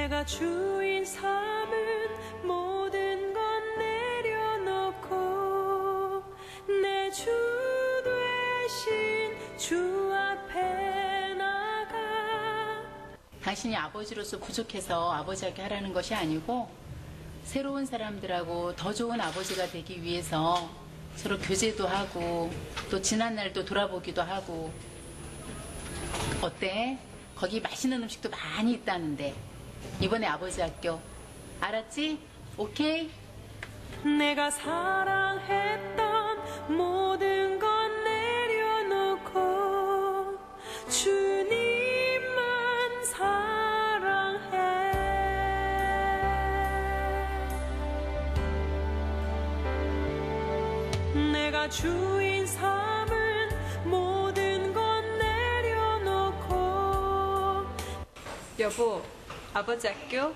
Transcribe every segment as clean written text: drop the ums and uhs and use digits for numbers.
내가 주인 삼은 모든 것 내려놓고 내 주 되신 주 앞에 나가. 당신이 아버지로서 부족해서 아버지에게 하라는 것이 아니고 새로운 사람들하고 더 좋은 아버지가 되기 위해서 서로 교제도 하고 또 지난 날도 돌아보기도 하고. 어때? 거기 맛있는 음식도 많이 있다는데 이번에 아버지 학교 알았지? 오케이? 내가 사랑했던 모든 것 내려놓고 주님만 사랑해. 내가 주인 삼은 모든 것 내려놓고. 여보, 아버지 학교?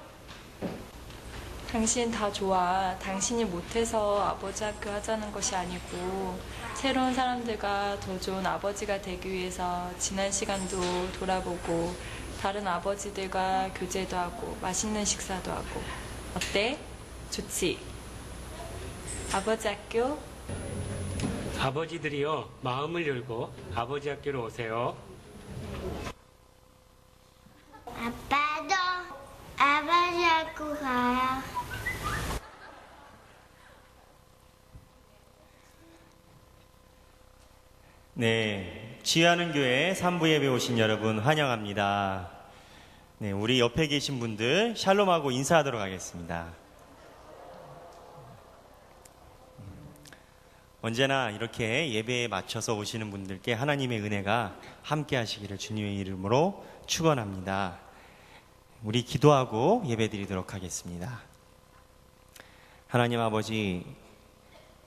당신 다 좋아. 당신이 못해서 아버지 학교 하자는 것이 아니고 새로운 사람들과 더 좋은 아버지가 되기 위해서 지난 시간도 돌아보고 다른 아버지들과 교제도 하고 맛있는 식사도 하고. 어때? 좋지? 아버지 학교? 아버지들이요, 마음을 열고 아버지 학교로 오세요. 아빠도 아버지 학교 가요. 네, 지혜하는 교회 3부 예배 오신 여러분 환영합니다. 네, 우리 옆에 계신 분들 샬롬하고 인사하도록 하겠습니다. 언제나 이렇게 예배에 맞춰서 오시는 분들께 하나님의 은혜가 함께 하시기를 주님의 이름으로 축원합니다. 우리 기도하고 예배드리도록 하겠습니다. 하나님 아버지,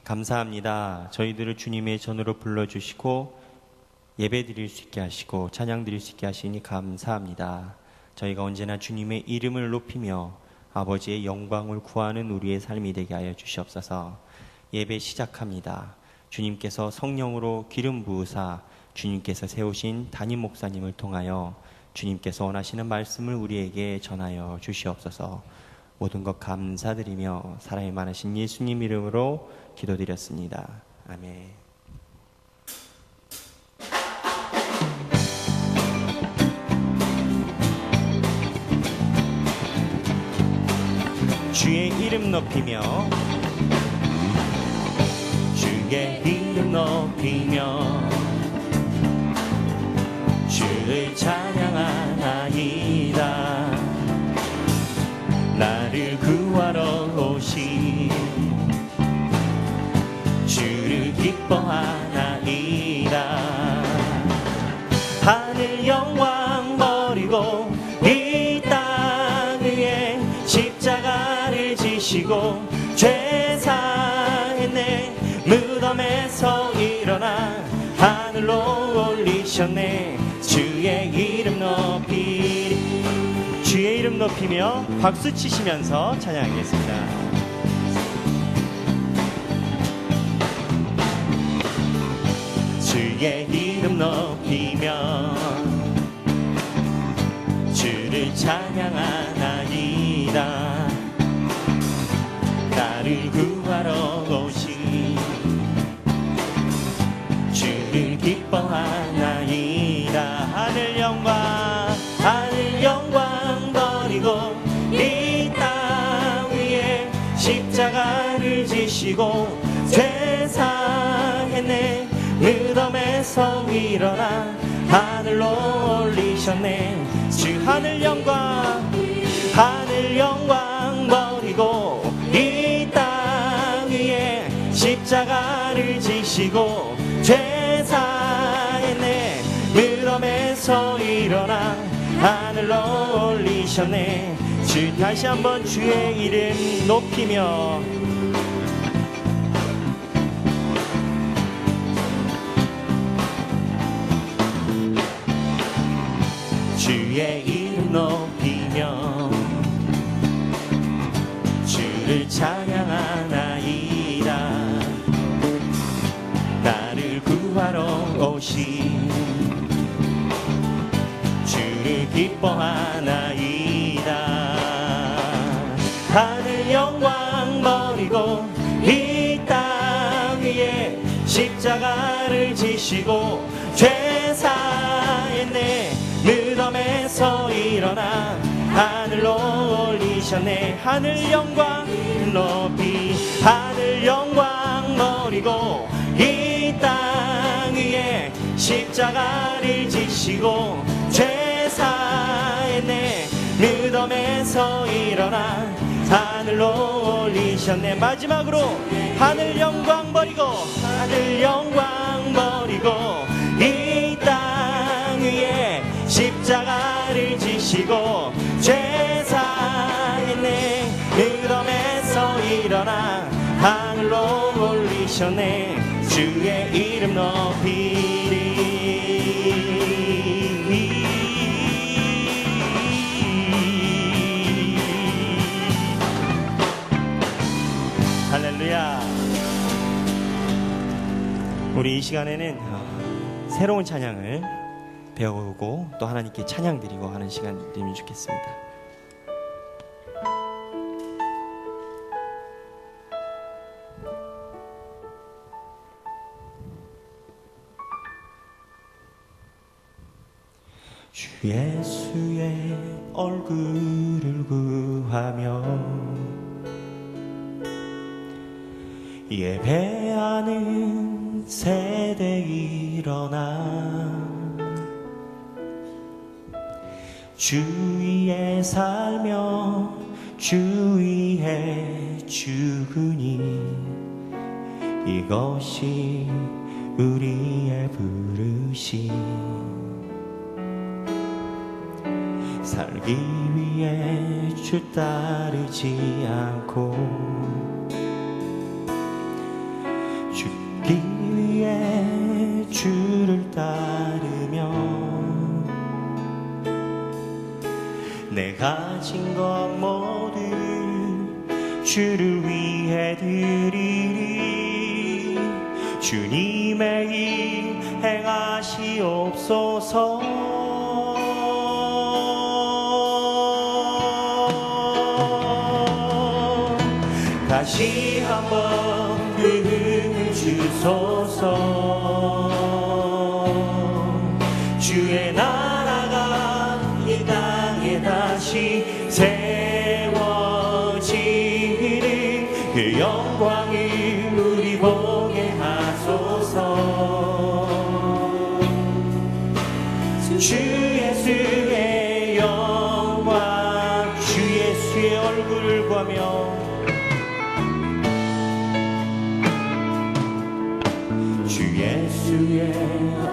감사합니다. 저희들을 주님의 전으로 불러주시고 예배드릴 수 있게 하시고 찬양드릴 수 있게 하시니 감사합니다. 저희가 언제나 주님의 이름을 높이며 아버지의 영광을 구하는 우리의 삶이 되게 하여 주시옵소서. 예배 시작합니다. 주님께서 성령으로 기름 부으사 주님께서 세우신 담임 목사님을 통하여 주님께서 원하시는 말씀을 우리에게 전하여 주시옵소서. 모든 것 감사드리며 사랑이 많으신 예수님 이름으로 기도드렸습니다. 아멘. 주의 이름 높이며 주의 이름 높이며 주를 찬양하나이다. 나를 구하러 오신 주를 기뻐하나이다. 하늘 영광 버리고 이 땅 위에 십자가를 지시고 죄 사했네. 무덤에서 일어나 하늘로 올리셨네. 주의 이름 높이리. 주의 이름 높이며 박수 치시면서 찬양하겠습니다. 주의 이름 높이며 주를 찬양하나이다. 나를 구하러 오신 주를 기뻐하나이다. 하늘 영광 버리고 이 땅 위에 십자가를 지시고 죄 사했네. 무덤에서 일어나 하늘로 올리셨네. 주 하늘 영광 버리고 이 땅 위에 십자가를 지시고 죄 사했네. 무덤에서 일어나 하늘로 올리셨네. 주 다시 한번 주의 이름 높이며 주의 이름 높이며 주를 찬양하나이다. 나를 구하러 오신 주를 기뻐하나이다. 하늘 영광 버리고 이 땅 위에 십자가를 지시고 죄 사했네. 무덤에서 일어나 하늘로 올리셨네. 하늘 영광 높이 하늘 영광 버리고 이 땅 위에 십자가를 지시고 죄 사했네. 무덤에서 일어나 하늘로 올리셨네. 마지막으로 하늘 영광 버리고 하늘 영광 버리고 이 땅 위에 십자가를 지시고 죄 사했네. 무덤에서 일어나 하늘로 올리셨네. 주의 이름 높이리. 할렐루야. 우리 이 시간에는 새로운 찬양을 배우고 또 하나님께 찬양 드리고 하는 시간이 되면 좋겠습니다. 주 예수의 얼굴을 구하며 예배하는 세대 일어나 주 위에 살며 주 위에 죽으니 이것이 우리의 부르심. 살기 위해 주 따르지 않고 죽기 위해 주를 따르며 내 가진 것 모두 주를 위해 드리리. 주님의 일 행하시옵소서. 다시 한번 그 힘을 주소서. 주의 나라가 이 땅에 다시 세워지는 그 영광을 우리 보게 하소서. 주 예수의 영광 주 예수의 얼굴을 구하며 주 예수의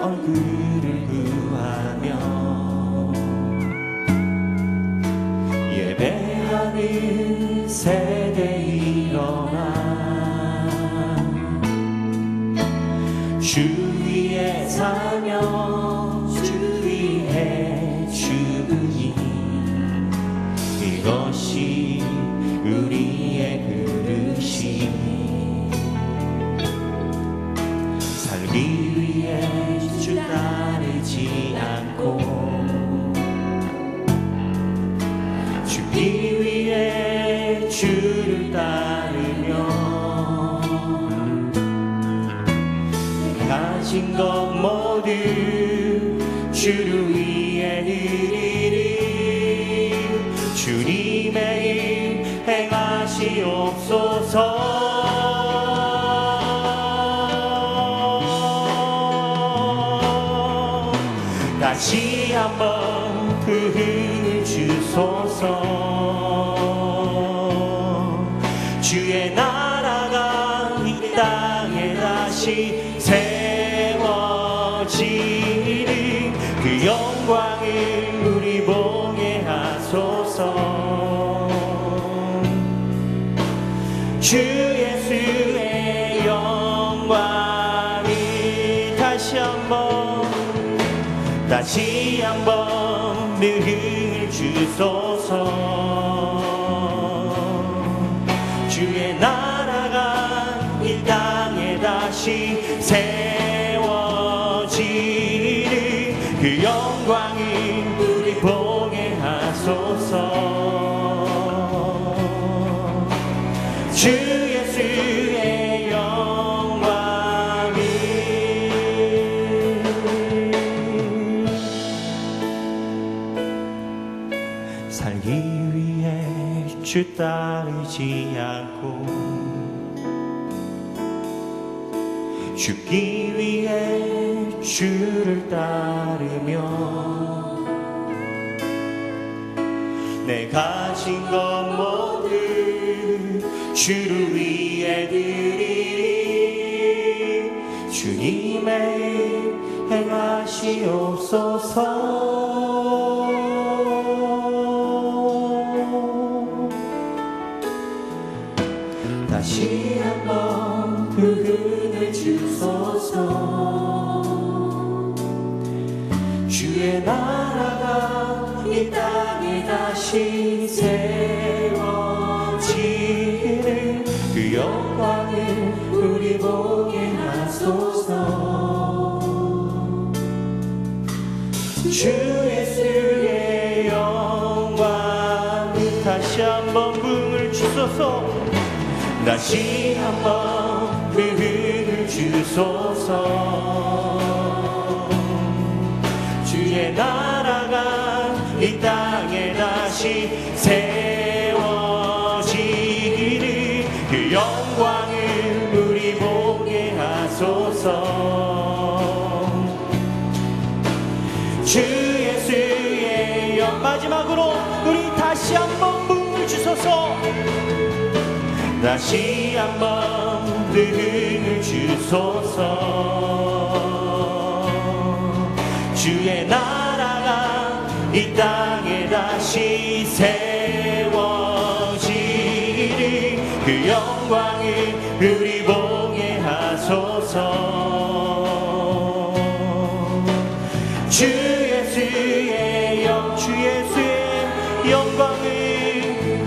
얼굴을 구하며 예배하는 세대 일어나 주 위에 사며 주 위에 죽으니 이것이 우리의 그릇이. 살기 위해 주 따르지 않고 죽기 위해 주를 따르며 가진 것 모두 주를 위해 드리리. 주님의 일 행하시옵소서. 다시 한번 그 힘을 주소서. 주의 나라가 이 땅에 다시 세워지는 그 영광을 우리 보게 하소서. 주 예수의 영광을 다시 한번 능을 주소서. 주의 나라가 이 땅에 다시 세워지는 그 영광을 우리 보게 하소서. 주 예수의 영광이 살기 위해 주 따르지 않고 죽기 위해 주를 따르며 내 가진 것 모두 주를 위해 드리리 주님의 일 행하시옵소서 다시 한번 그 은혜 주소서 주의 나라가 이 땅에 다시 세워지는 그 영광을 우리 보게 하소서 주 예수의 영광 다시 한번 부흥을 주소서 다시 한번 그 은혜를 주소서 주의 나라가 이 땅에 다시 세워지기를 그 영광을 우리 보게 하소서 주 예수의 영 마지막으로 우리 다시 한번 부흥을 주소서 다시 한번 그 은혜를 주소서 주의 나라가 이 땅에 다시 세워지리 그 영광을 우리 보게 하소서 주 예수의 영 주 예수의 영광을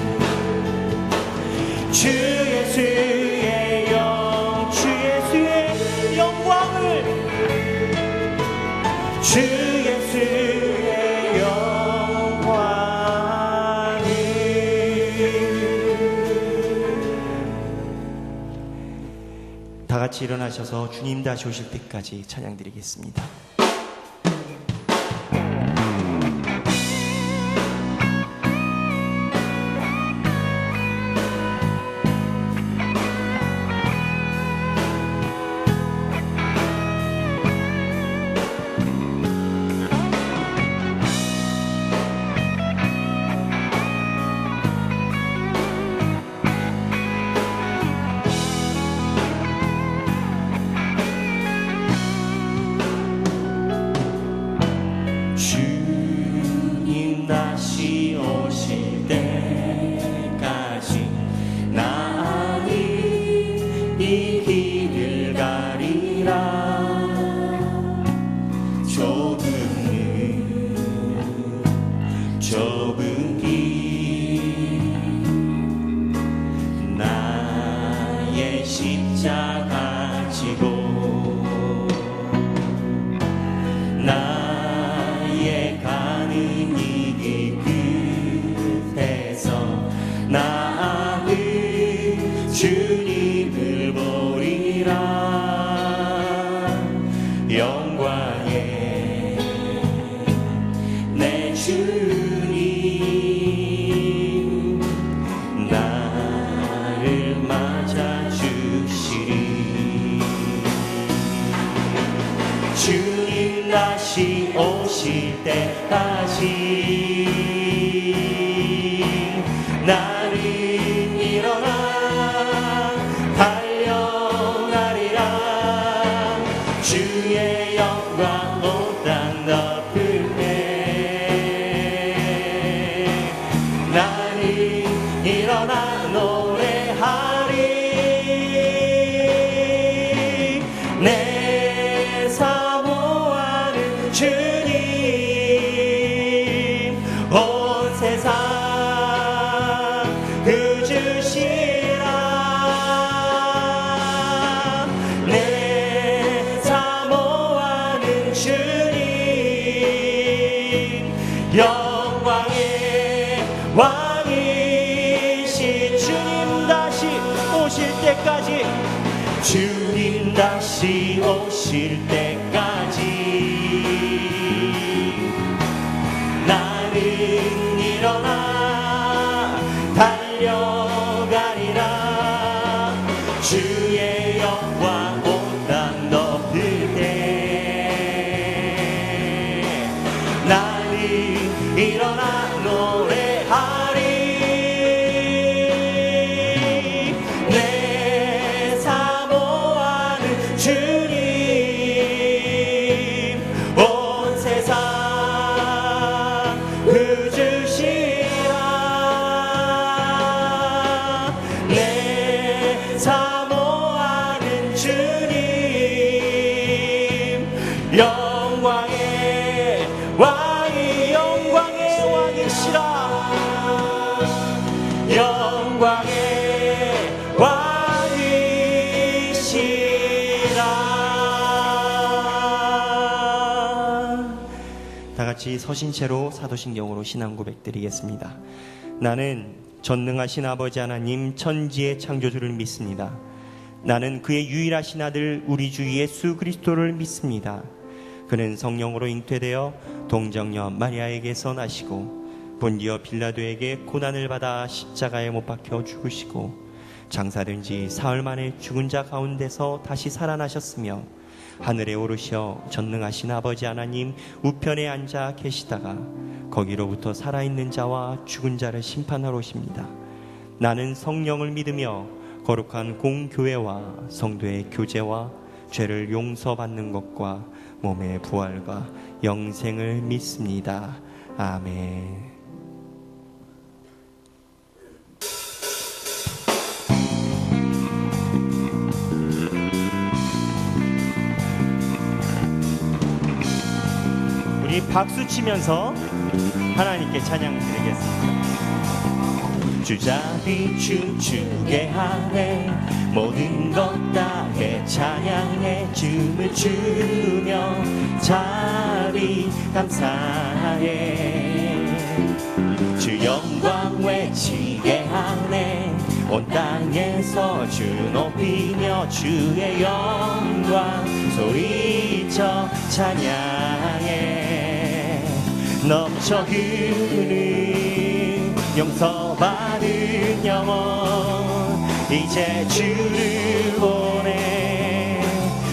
주 예수의 영 주 예수의 영광을 주 예수의 영광을 다 같이 일어나셔서 주님 다시 오실 때까지 찬양드리겠습니다. 주님을 보리라 영광에 내 주님 나를 맞아주시리 주님 다시 오실 때까지 나는 일어나 달려가리라 주의 영광 온 땅 덮으네 나는 일어나 노래하리 내 사모하는 주님 온 세상 때까지, 주님 다시 오실 때까지 나는 일어나 달려가리라. 주의 영광 온 땅 덮을 때 나는 일어나 노래하리. 내 사모하는 주님 온 세상 구주시라. 내 사모하는 주님 영광의 왕이 영광의 왕이시라. 영광의 왕이시라. 다 같이 서신 채로 사도신경으로 신앙 고백 드리겠습니다. 나는 전능하신 아버지 하나님 천지의 창조주를 믿습니다. 나는 그의 유일하신 아들 우리 주 예수 그리스도를 믿습니다. 그는 성령으로 잉태되어 동정녀 마리아에게서 나시고 본디어 빌라도에게 고난을 받아 십자가에 못 박혀 죽으시고 장사된 지 사흘 만에 죽은 자 가운데서 다시 살아나셨으며 하늘에 오르셔 전능하신 아버지 하나님 우편에 앉아 계시다가 거기로부터 살아있는 자와 죽은 자를 심판하러 오십니다. 나는 성령을 믿으며 거룩한 공교회와 성도의 교제와 죄를 용서받는 것과 몸의 부활과 영생을 믿습니다. 아멘. 우리 박수 치면서 하나님께 찬양 드리겠습니다. 주자비 춤추게 하네 모든 것 다해 찬양해 춤을 추며 자비 감사해. 주 영광 외치게 하네 온 땅에서 주 높이며 주의 영광 소리쳐 찬양해. 넘쳐 흐르는 용서받은 영혼 이제 주를 보내.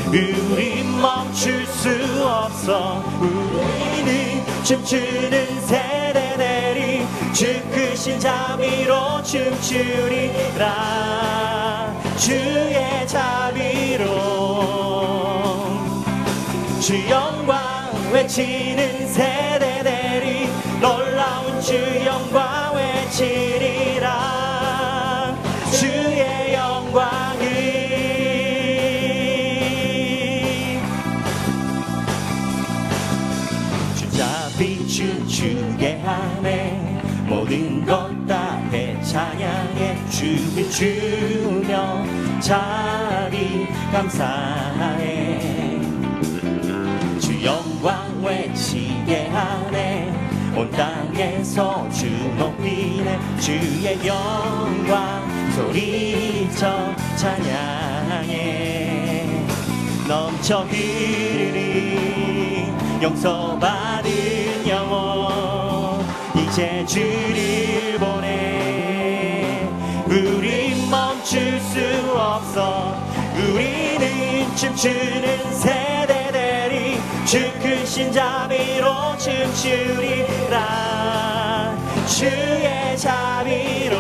우리 멈출 수 없어 우리는 춤추는 세대들이 주 크신 자비로 춤추리라. 주의 자비로 주 영광 외치는 세대들이 놀라운 주 영광 외치리라. 주의 영광을 주자비 춤추게 하네 모든 것 다해 찬양해 춤을 추며 자비 감사해. 주 영광 외치게 하네 온 땅에서 주 높이네 주의 영광 소리쳐 찬양해. 넘쳐 흐르는 용서받은 영혼 이제 주를 보내. 우리 멈출 수 없어 우리는 춤추는 세대들이 주 크신 자비로 춤추리라. 주의 자비로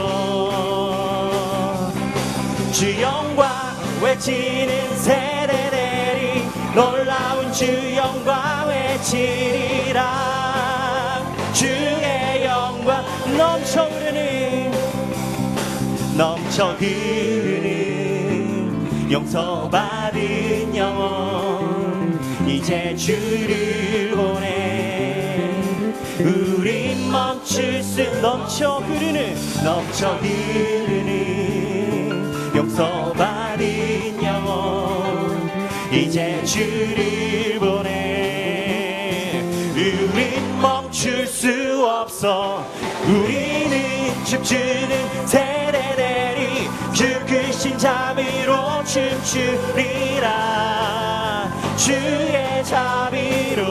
주 영광 외치는 세대들이 놀라운 주 영광 외치리라. 주의 영광 넘쳐 흐르는 용서받은 영혼 이제 주를 보내. 우리 멈출 수 넘쳐 흐르는 용서받은 영혼 이제 주를 보내. 우린 멈출 수 없어 우리는 춤추는 세대들이 주 크신 자비로 춤추리라. 주의 자비로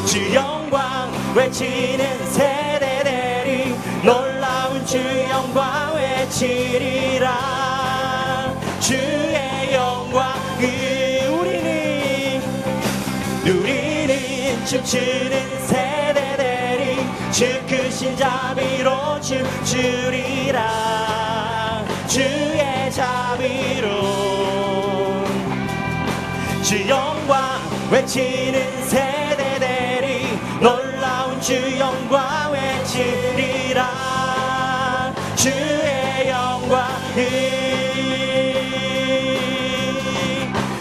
주 영광 외치는 세대들이 놀라운 주 영광 외치리라. 주의 영광을 우리는 춤추는 세대들이 주 크신 자비로 춤추리라. 주의 자비로 주 영광 외치는 세대들이 놀라운 주 영광 외치리라. 주의 영광을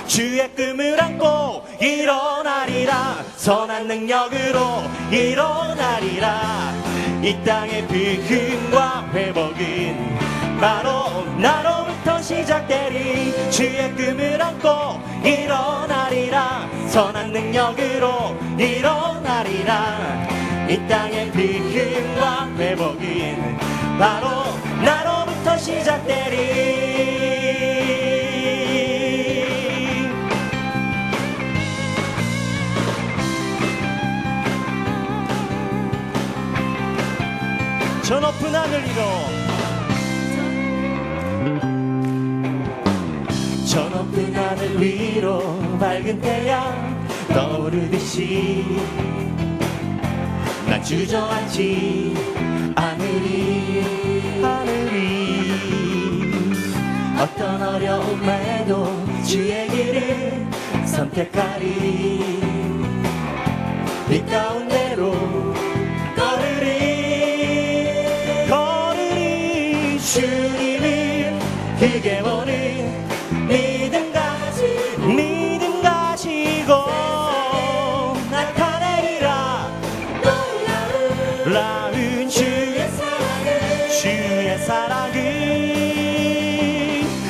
주의 꿈을 안고 일어나리라. 선한 능력으로 일어나리라. 이 땅의 부흥과 회복은 바로 나로부터 시작되리. 주의 꿈을 안고 일어나리라. 선한 능력으로 일어나리라. 이 땅의 부흥과 회복은 바로 나로부터 시작되리. 저 높은 하늘 위로 저 높은 하늘 위로 밝은 태양 떠오르듯이 난 주저앉지 않으리. 어떤 어려움에도 주의 길을 선택하리. 빛 가운데로 걸으리 주님을 크게 보는 믿음 가지고 나타내리라. 놀라운 주의 사랑을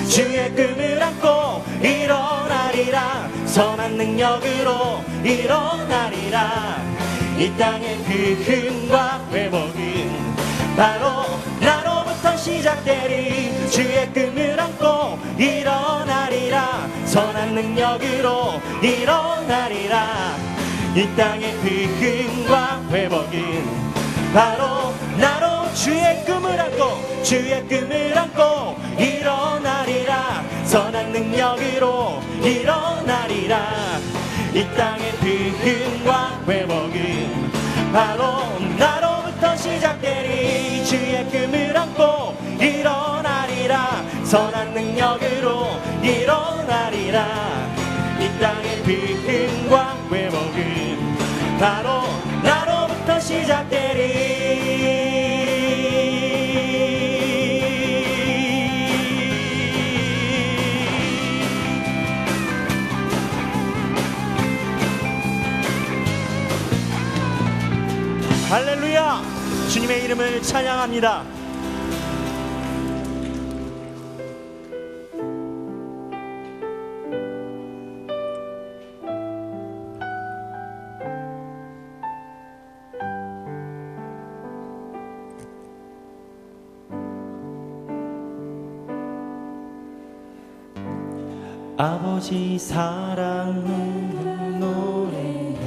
주의 꿈을 안고 일어나리라. 선한 능력으로 일어나리라. 이 땅의 부흥과 회복은 바로 나로부터 시작되리. 주의 꿈을 안고 일어나리라. 선한 능력으로 일어나리라. 이 땅의 부흥과 회복은 바로 나로 주의 꿈을 안고 일어나리라. 선한 능력으로 일어나리라. 이 땅의 부흥과 회복은 바로 나로부터 시작되리. 주의 꿈을 안고 일어나리라. 선한 능력으로 일어나리라. 이 땅의 부흥과 회복은 바로 나로부터 시작되리. 할렐루야! 주님의 이름을 찬양합니다. 아버지 사랑 노래해.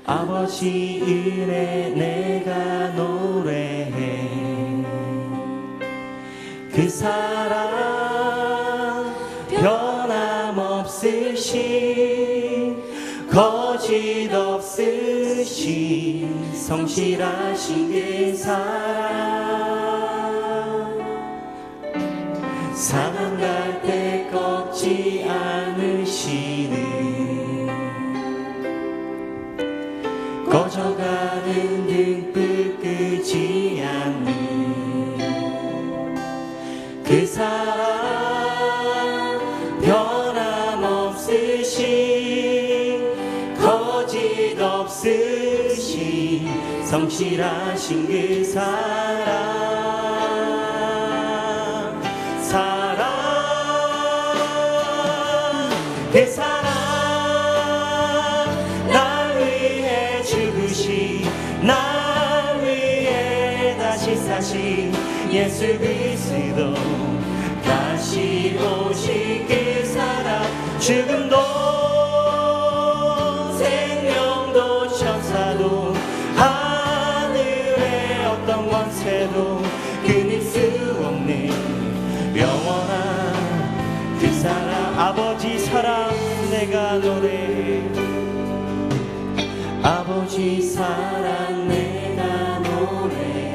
아버지 은혜 내가 노래해. 그 사랑 변함없으신 거짓 없으신 성실하신 그 사랑 상한 때 꺾지 않으시는 꺼져가는 등불 끄지 않는 그 사랑 변함없으신 거짓 없으신 성실하신 그 사랑 그 사랑 날 위해 죽으신 날 위해 다시 사신 예수 그리스도 다시 오실 그 사랑 죽음도 생명도 천사도 하늘의 어떤 권세도 끊을 수 없는 영원한 그 사랑 아버지 사랑 내가 노래해 아버지 사랑 내가 노래해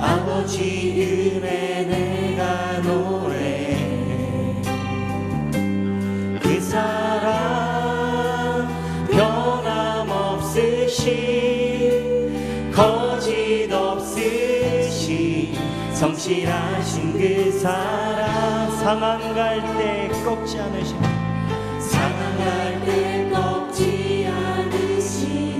아버지 은혜 내가 노래해 그 사랑 변함없으신 거짓 없으신 성실하신 그 사랑 상한 갈 때 꺾지 않으신 상한 때 꺾지 않으시네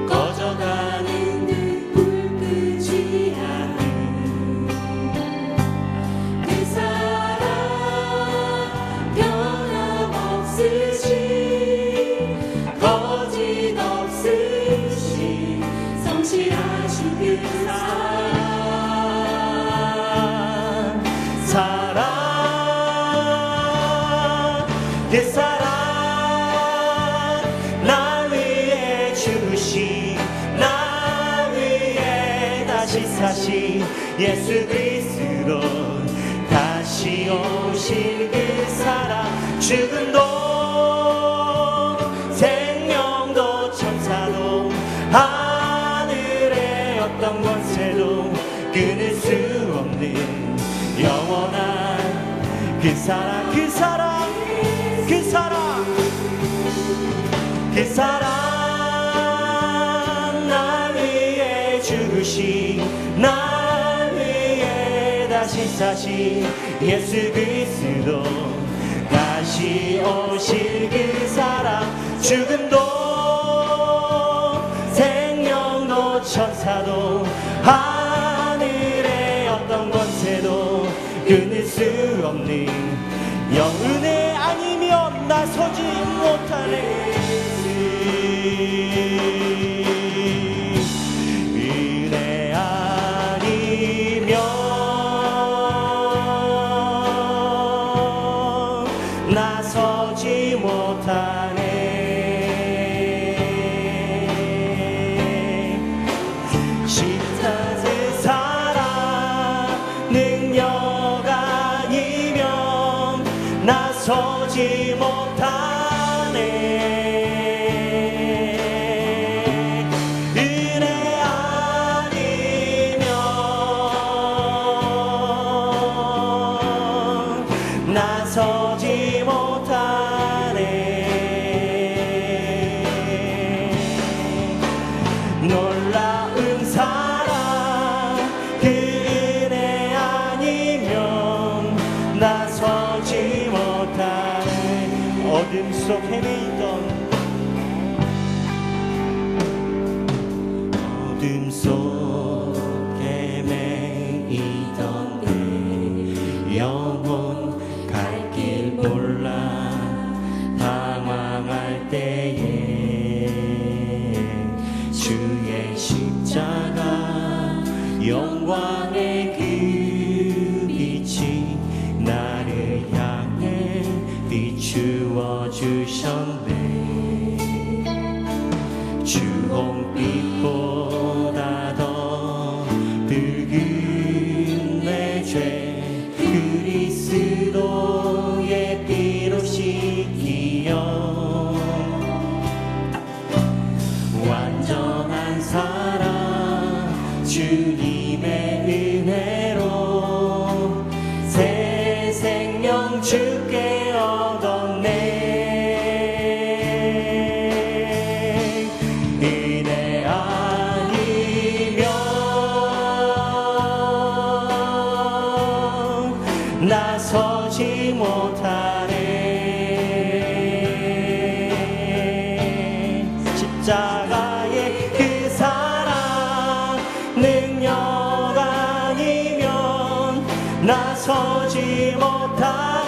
꺼져가는 듯 불 끄지 않는 그 사랑 변함없으신 거짓 없으신 성실하신 그 그 사랑 나 위해 죽으신 나 위해 다시 사신 예수 그리스도 다시 오신 그 사랑 죽음도 생명도 천사도 하늘의 어떤 권세도 끊을 수 없는 영원한 그 사랑 그 사랑 그 사랑 그 사랑 나 위해 죽으신 나 위해 다시 사신 예수 그리스도 다시 오실 그 사랑 죽음도 생명도 천사도 하늘의 어떤 권세도 끊을 수 없는 영은혜 아니면 나서지 못하네 은혜 아니면 나서지 못하네 십자가의 사랑 능력 아니면 나서지 못하네 은혜 아니면 나서지 못하네 놀라운 사랑 그 은혜 아니면 나서지 못하네 어둠 속 헤매이던 어둠 속 헤매이던 내 영혼 갈 길 몰라 방황할 때에 주의 십자가 영광의 그 빛이 나를 향해 비추어 주셨네 주홍빛보다 더 붉은 내 죄 그리스도의 피로 씻기어 완전한 사랑 주님의 은혜로 새 생명 주께 얻었네 은혜 아니면 나서지 못하네 십자가의 그 사랑 능력 아니면 나서지 못하네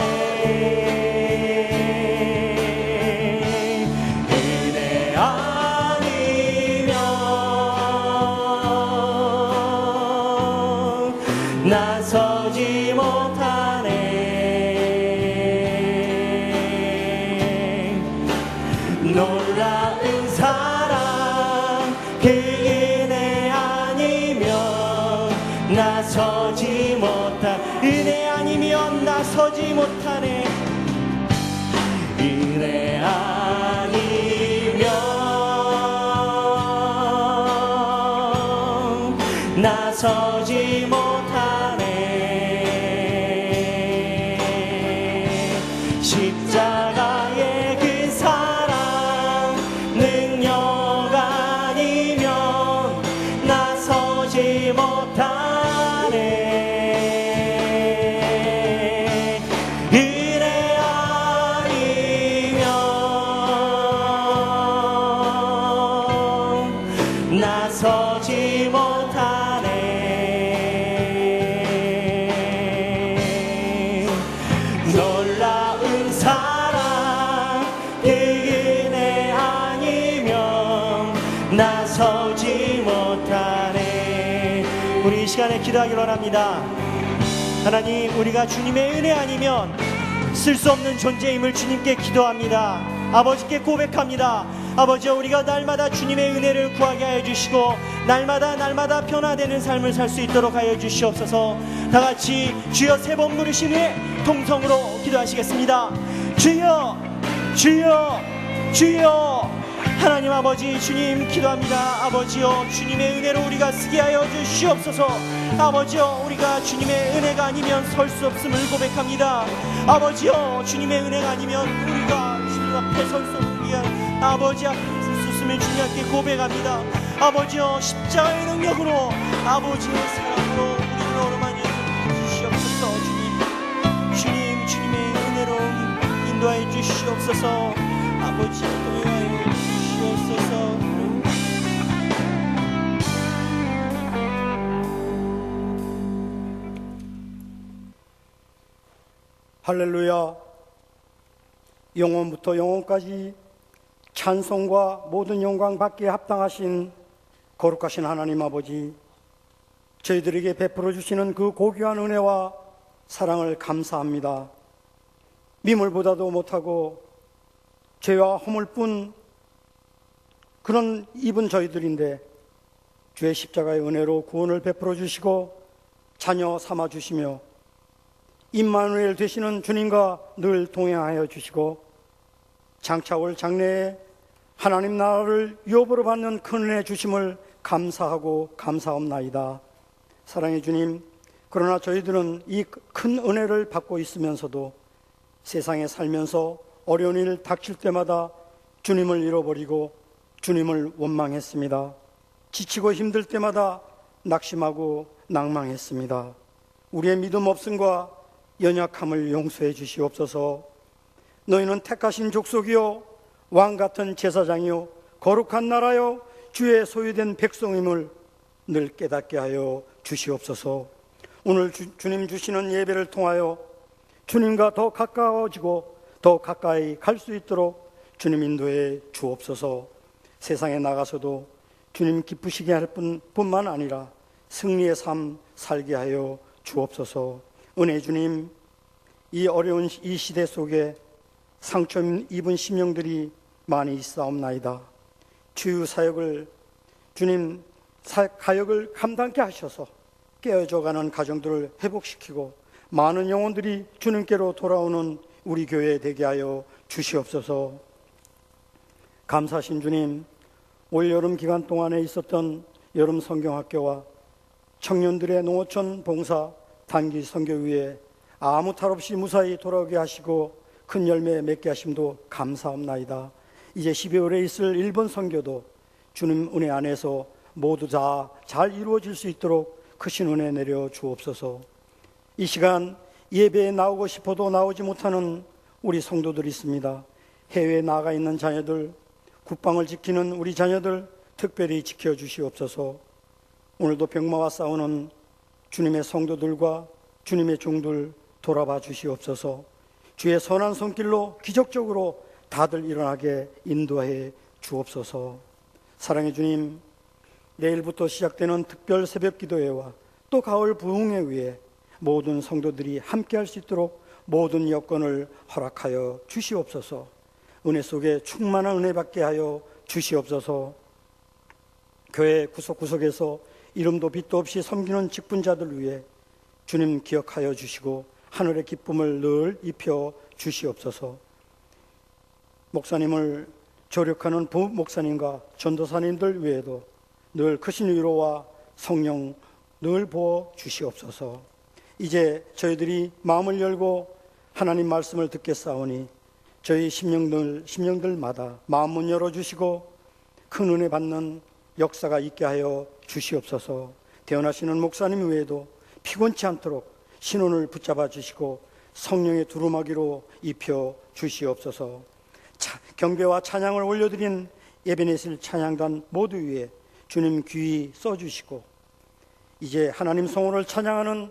은혜 놀라운 사랑 그 은혜 아니면 나서지 못한 은혜 아니면 나서지 못하네 은혜 아니면 나서지 못하네 십자가의 그 사랑 능력 아니면 나서지 못하네 은혜 아니면 나서지 못하네 놀라운 사랑 그 은혜 아니면 나서지 못하네 우리 이 시간에 기도하기를 원합니다. 하나님 우리가 주님의 은혜 아니면 쓸 수 없는 존재임을 주님께 기도합니다. 아버지께 고백합니다. 아버지 우리가 날마다 주님의 은혜를 구하게 하여 주시고 날마다 변화되는 삶을 살 수 있도록 하여 주시옵소서. 다같이 주여 세 번 부르신 후에 통성으로 기도하시겠습니다. 주여 주여 주여 하나님 아버지 주님 기도합니다. 아버지여 주님의 은혜로 우리가 쓰게 하여 주시옵소서. 아버지여 우리가 주님의 은혜가 아니면 설 수 없음을 고백합니다. 아버지여 주님의 은혜가 아니면 우리가 주님 앞에 설 수 없는 아버지 앞에 설 수 없음을 주님께 고백합니다. 아버지여 십자가의 능력으로 아버지의 사랑으로 우리를 어루만져 주시옵소서. 주님 주님의 은혜로 인도하여 주시옵소서. 아버지 인도하여 주시옵소서. 할렐루야. 영원부터 영원까지 찬송과 모든 영광 받기에 합당하신 거룩하신 하나님 아버지, 저희들에게 베풀어 주시는 그 고귀한 은혜와 사랑을 감사합니다. 미물보다도 못하고 죄와 허물뿐 그런 입은 저희들인데 주의 십자가의 은혜로 구원을 베풀어 주시고 자녀 삼아 주시며 임마누엘 되시는 주님과 늘 동행하여 주시고 장차 올 장래에 하나님 나라를 유업으로 받는 큰 은혜 주심을 감사하고 감사옵나이다. 사랑의 주님, 그러나 저희들은 이 큰 은혜를 받고 있으면서도 세상에 살면서 어려운 일 닥칠 때마다 주님을 잃어버리고 주님을 원망했습니다. 지치고 힘들 때마다 낙심하고 낭망했습니다. 우리의 믿음 없음과 연약함을 용서해 주시옵소서. 너희는 택하신 족속이요 왕같은 제사장이요 거룩한 나라요 주의 소유된 백성임을 늘 깨닫게 하여 주시옵소서. 오늘 주님 주시는 예배를 통하여 주님과 더 가까워지고 더 가까이 갈 수 있도록 주님 인도해 주옵소서. 세상에 나가서도 주님 기쁘시게 할 뿐만 아니라 승리의 삶 살게 하여 주옵소서. 은혜 주님, 이 어려운 이 시대 속에 상처 입은 심령들이 많이 있사옵나이다. 주유 사역을 주님 가역을 감당케 하셔서 깨어져가는 가정들을 회복시키고 많은 영혼들이 주님께로 돌아오는 우리 교회 되게 하여 주시옵소서. 감사하신 주님, 올 여름 기간 동안에 있었던 여름 성경학교와 청년들의 농어촌 봉사 단기 선교위에 아무 탈 없이 무사히 돌아오게 하시고 큰 열매 맺게 하심도 감사옵나이다. 이제 12월에 있을 일본 선교도 주님 은혜 안에서 모두 다 잘 이루어질 수 있도록 크신 은혜 내려 주옵소서. 이 시간 예배에 나오고 싶어도 나오지 못하는 우리 성도들이 있습니다. 해외에 나가 있는 자녀들, 국방을 지키는 우리 자녀들 특별히 지켜주시옵소서. 오늘도 병마와 싸우는 주님의 성도들과 주님의 종들 돌아봐 주시옵소서. 주의 선한 손길로 기적적으로 다들 일어나게 인도해 주옵소서. 사랑의 주님, 내일부터 시작되는 특별 새벽 기도회와 또 가을 부흥회 위에 모든 성도들이 함께 할 수 있도록 모든 여건을 허락하여 주시옵소서. 은혜 속에 충만한 은혜 받게 하여 주시옵소서. 교회 구석구석에서 이름도 빛도 없이 섬기는 직분자들 위해 주님 기억하여 주시고 하늘의 기쁨을 늘 입혀 주시옵소서. 목사님을 조력하는 부목사님과 전도사님들 외에도 늘 크신 위로와 성령 늘 부어 주시옵소서. 이제 저희들이 마음을 열고 하나님 말씀을 듣겠사오니 저희 심령들마다 마음 문 열어주시고 큰 은혜 받는 역사가 있게 하여 주시옵소서. 대언하시는 목사님 외에도 피곤치 않도록 신혼을 붙잡아 주시고 성령의 두루마기로 입혀 주시옵소서. 경배와 찬양을 올려드린 예배내실 찬양단 모두 위에 주님 귀히 써주시고 이제 하나님 성호를 찬양하는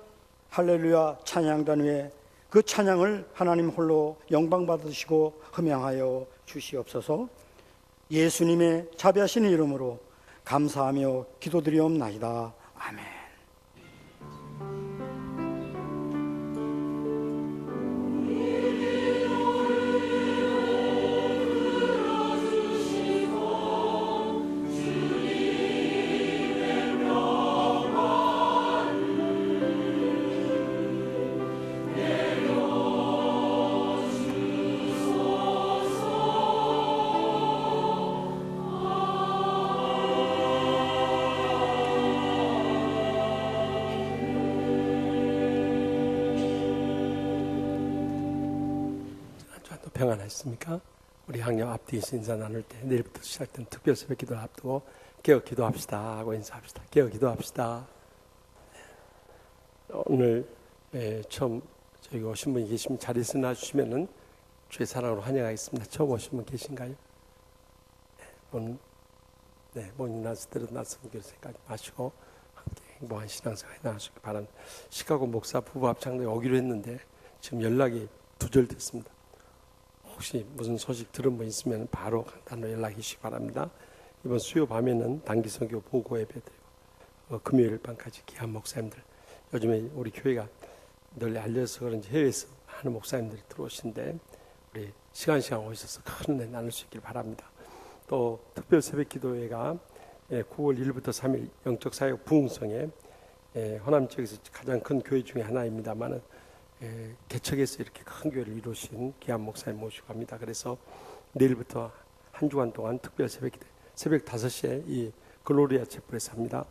할렐루야 찬양단 위에 그 찬양을 하나님 홀로 영광 받으시고 흠양하여 주시옵소서. 예수님의 자비하신 이름으로 감사하며 기도드리옵나이다. 아멘. 평안하셨습니까? 우리 학령 앞뒤에서 인사 나눌 때 내일부터 시작된 특별 새벽 기도를 앞두고 깨어 기도합시다 하고 인사합시다. 깨어 기도합시다. 오늘 처음 저희 오신 분이 계시면 자리에서 나와주시면은 주의 사랑으로 환영하겠습니다. 처음 오신 분 계신가요? 본인 나서대로 나서기를 생각하지 마시고 함께 행복한 신앙생활 나가시기 바랍니다. 시카고 목사 부부 합창단에 오기로 했는데 지금 연락이 두절됐습니다. 혹시 무슨 소식 들은 분 있으면 바로 간단히 연락해 주시기 바랍니다. 이번 수요 밤에는 단기 선교 보고 예배 드리고 금요일 밤까지 귀한 목사님들, 요즘에 우리 교회가 널리 알려서 그런지 해외에서 많은 목사님들이 들어오신데 우리 시간 오셔서 큰 은혜 나눌 수 있길 바랍니다. 또 특별 새벽 기도회가 9월 1일부터 3일 영적 사역 부흥성에 호남 지역에서 가장 큰 교회 중에 하나입니다만은 개척에서 이렇게 큰 교회를 이루신 귀한 목사님 모시고 갑니다. 그래서 내일부터 한 주간 동안 특별 새벽 기도, 새벽 5시에 이 글로리아 채플에서 합니다.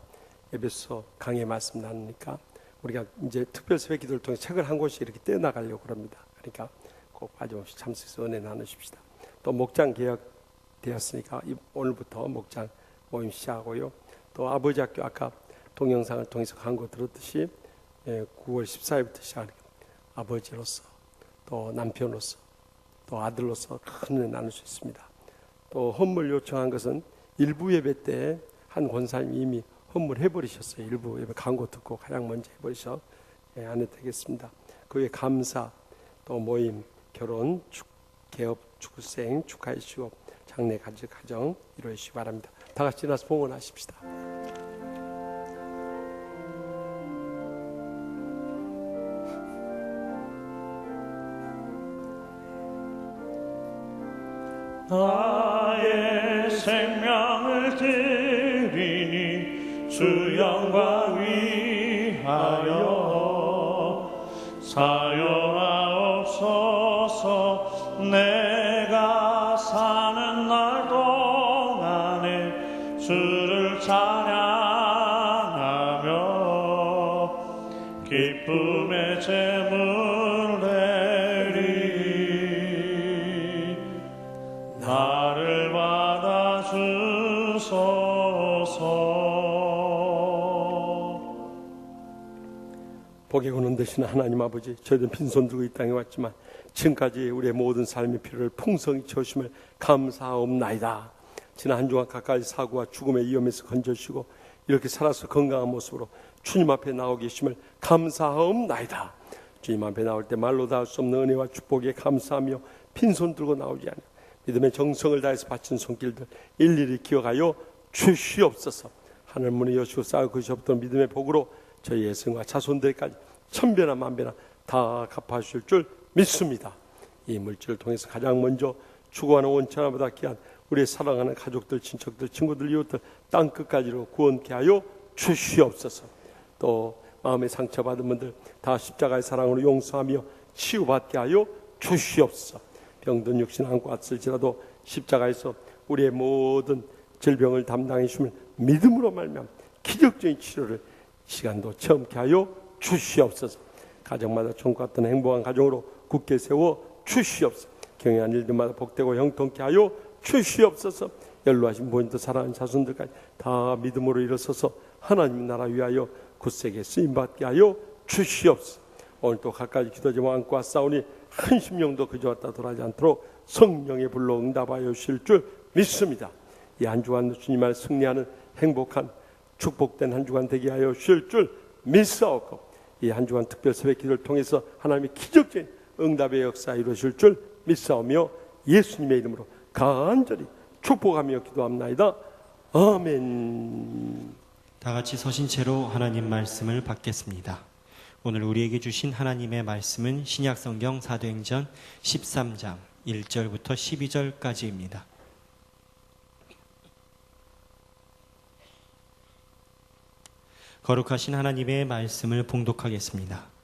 에베소 강의 말씀 나누니까 우리가 이제 특별 새벽 기도를 통해 책을 한 곳이 이렇게 떼어나가려고 합니다. 그러니까 꼭 빠짐없이 참석해서 은혜 나누십시다. 또 목장 개혁되었으니까 오늘부터 목장 모임 시작하고요. 또 아버지 학교 아까 동영상을 통해서 광고 들었듯이 9월 14일부터 시작합니다. 아버지로서 또 남편으로서 또 아들로서 큰 은혜 나눌 수 있습니다. 또 헌물 요청한 것은 일부 예배 때 한 권사님이 이미 헌물해버리셨어요. 일부 예배 광고 듣고 가장 먼저 해버리셔 안 해도 되겠습니다. 그 외에 감사 또 모임 결혼 개업 축생 축하해 주시고 장래 가정 이루어 주시기 바랍니다. 다 같이 일어나서 봉헌하십시다. 나의 생명을 드리니 주 영광 위하여 사용하옵소서. 내가 사는 날 동안에 주를 찬양하며 기쁨의 제물 내리 나를 받아주소서. 복에 구는 되신 하나님 아버지, 저희들 빈손 들고 이 땅에 왔지만 지금까지 우리의 모든 삶의 필요를 풍성히 채우심을 감사하옵나이다. 지난 한 주간 가까이 사고와 죽음의 위험에서 건져주시고 이렇게 살아서 건강한 모습으로 주님 앞에 나오고 계심을 감사하옵나이다. 주님 앞에 나올 때 말로 다 할 수 없는 은혜와 축복에 감사하며 빈손 들고 나오지 않아 믿음의 정성을 다해서 바친 손길들 일일이 기억하여 주시옵소서. 하늘 문을 여시고 쌓고 그시옵던 믿음의 복으로 저희 예성과 자손들까지 천배나 만배나 다 갚아주실 줄 믿습니다. 이 물질을 통해서 가장 먼저 추구하는 원천하보다 귀한 우리의 사랑하는 가족들, 친척들, 친구들, 이웃들 땅끝까지로 구원케 하여 주시옵소서. 또 마음의 상처받은 분들 다 십자가의 사랑으로 용서하며 치유받게 하여 주시옵소서. 병든 육신 안고 왔을지라도 십자가에서 우리의 모든 질병을 담당해 주시면 믿음으로 말미암아 기적적인 치료를 시간도 체험케 하여 주시옵소서. 가정마다 천국같은 행복한 가정으로 굳게 세워 주시옵소서. 경영한 일들마다 복되고 형통케 하여 주시옵소서. 연로하신 부모님도 사랑하는 자손들까지 다 믿음으로 일어서서 하나님 나라 위하여 굳세게 쓰임받게 하여 주시옵소서. 오늘도 갖가지 기도 제목 안고 왔사오니 한 심령도 그저 왔다 돌아가지 않도록 성령의 불로 응답하여 주실 줄 믿습니다. 이 한 주간 주님 안에 승리하는 행복한 축복된 한 주간 되게 하여 주실 줄 믿사옵고, 이 한 주간 특별 새벽 기도를 통해서 하나님의 기적적인 응답의 역사 이루실 줄 믿사오며 예수님의 이름으로 간절히 축복하며 기도합나이다. 아멘. 다 같이 서신 채로 하나님 말씀을 받겠습니다. 오늘 우리에게 주신 하나님의 말씀은 신약성경 사도행전 13장 1절부터 12절까지입니다. 거룩하신 하나님의 말씀을 봉독하겠습니다.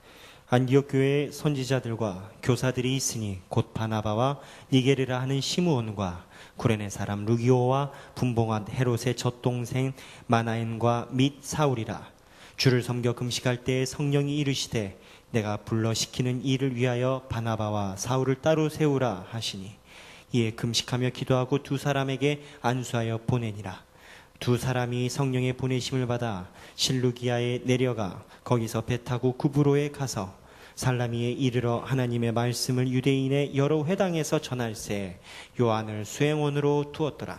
안디옥 교회에 선지자들과 교사들이 있으니 곧 바나바와 니게르라 하는 시므온과 구레네 사람 루기오와 분봉한 헤롯의 젖동생 마나엔과 및 사울이라. 주를 섬겨 금식할 때에 성령이 이르시되 내가 불러 시키는 일을 위하여 바나바와 사울을 따로 세우라 하시니, 이에 금식하며 기도하고 두 사람에게 안수하여 보내니라. 두 사람이 성령의 보내심을 받아 실루기아에 내려가 거기서 배 타고 구브로에 가서 살라미에 이르러 하나님의 말씀을 유대인의 여러 회당에서 전할새 요한을 수행원으로 두었더라.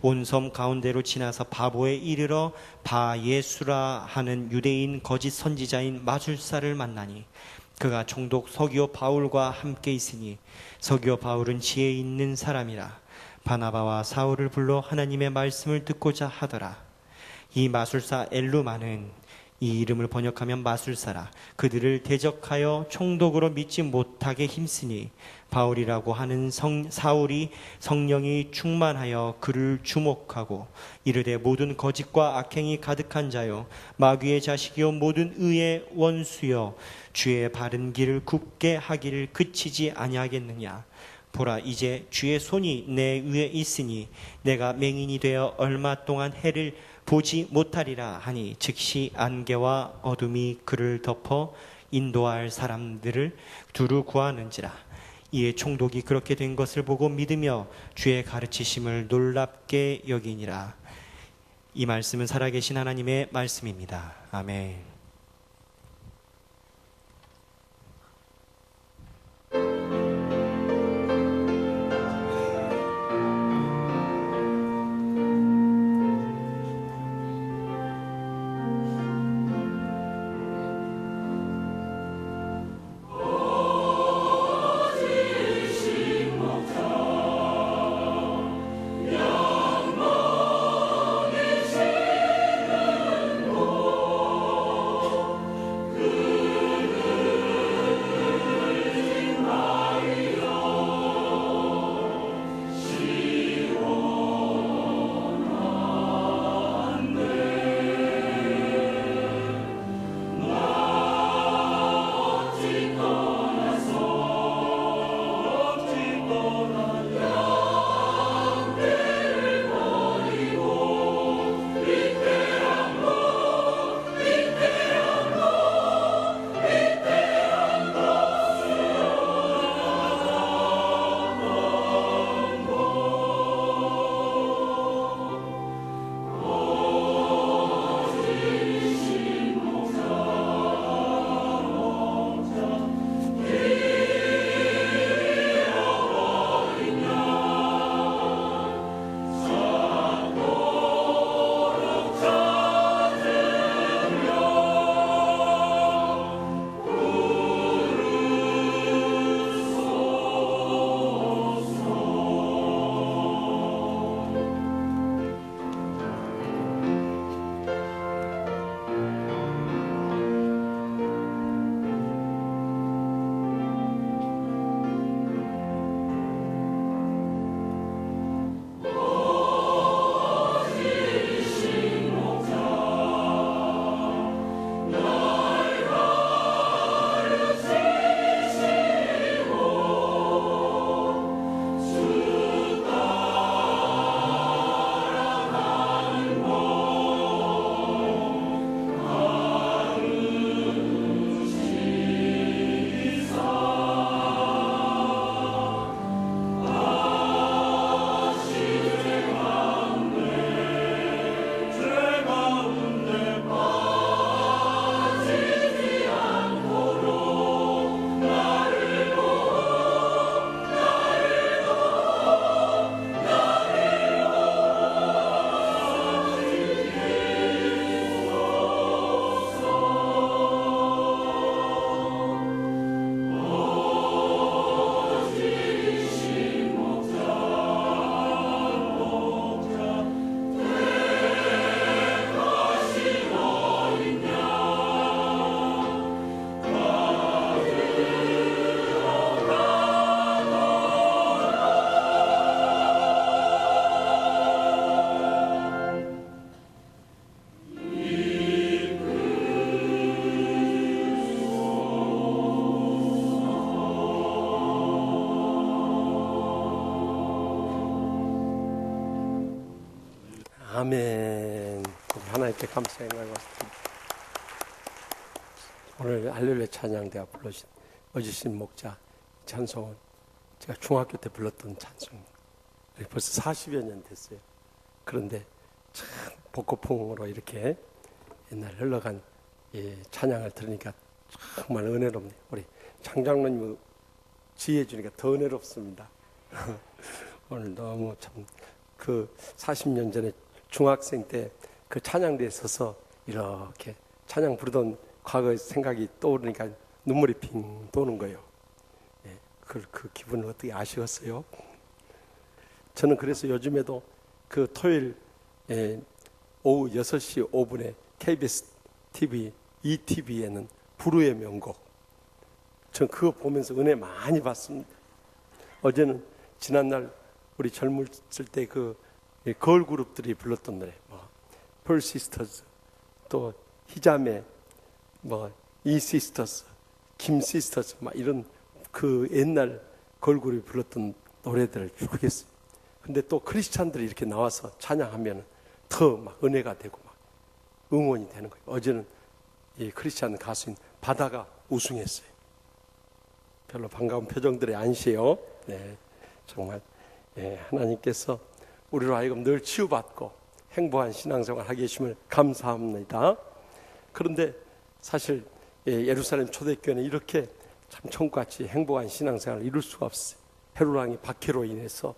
온 섬 가운데로 지나서 바보에 이르러 바예수라 하는 유대인 거짓 선지자인 마술사를 만나니, 그가 총독 서기오 바울과 함께 있으니 서기오 바울은 지혜 있는 사람이라. 바나바와 사울을 불러 하나님의 말씀을 듣고자 하더라. 이 마술사 엘루마는, 이 이름을 번역하면 마술사라, 그들을 대적하여 총독으로 믿지 못하게 힘쓰니, 바울이라고 하는 사울이 성령이 충만하여 그를 주목하고 이르되 모든 거짓과 악행이 가득한 자요 마귀의 자식이요 모든 의의 원수여 주의 바른 길을 굽게 하기를 그치지 아니하겠느냐. 보라, 이제 주의 손이 내 위에 있으니 내가 맹인이 되어 얼마 동안 해를 보지 못하리라 하니, 즉시 안개와 어둠이 그를 덮어 인도할 사람들을 두루 구하는지라. 이에 총독이 그렇게 된 것을 보고 믿으며 주의 가르치심을 놀랍게 여기니라. 이 말씀은 살아계신 하나님의 말씀입니다. 아멘. 아멘. 하나님께 감사의 말씀. 오늘 할렐루야 찬양대가 불러주신 어지신 목자 찬송은 제가 중학교 때 불렀던 찬송입니다. 벌써 40여 년 됐어요. 그런데 참 복고풍으로 이렇게 옛날 흘러간 이 찬양을 들으니까 정말 은혜롭네요. 우리 장장로님 지혜 주니까 더 은혜롭습니다. 오늘 너무 참 그 40년 전에 중학생 때 그 찬양대에 서서 이렇게 찬양 부르던 과거의 생각이 떠오르니까 눈물이 핑 도는 거예요. 예, 그 기분을 어떻게 아시겠어요? 저는 그래서 요즘에도 그 토요일 오후 6시 5분에 KBS TV, ETV에는 불후의 명곡, 전 그거 보면서 은혜 많이 받습니다. 어제는 지난날 우리 젊었을 때 그 걸그룹들이 불렀던 노래, 펄 시스터즈, 또 희자매, 이 시스터즈, 김 시스터즈, 막 이런 그 옛날 걸그룹이 불렀던 노래들을 쭉 했어요. 근데 또 크리스찬들이 이렇게 나와서 찬양하면 더 막 은혜가 되고 막 응원이 되는 거예요. 어제는 이 크리스찬 가수인 바다가 우승했어요. 별로 반가운 표정들이 아니시요. 네, 정말 하나님께서 우리로 하여금 늘 치유받고 행복한 신앙생활 하게 해주심을 감사합니다. 그런데 사실 예루살렘 초대교회는 이렇게 참 천국같이 행복한 신앙생활을 이룰 수가 없어요. 헤롯 왕이 박해로 인해서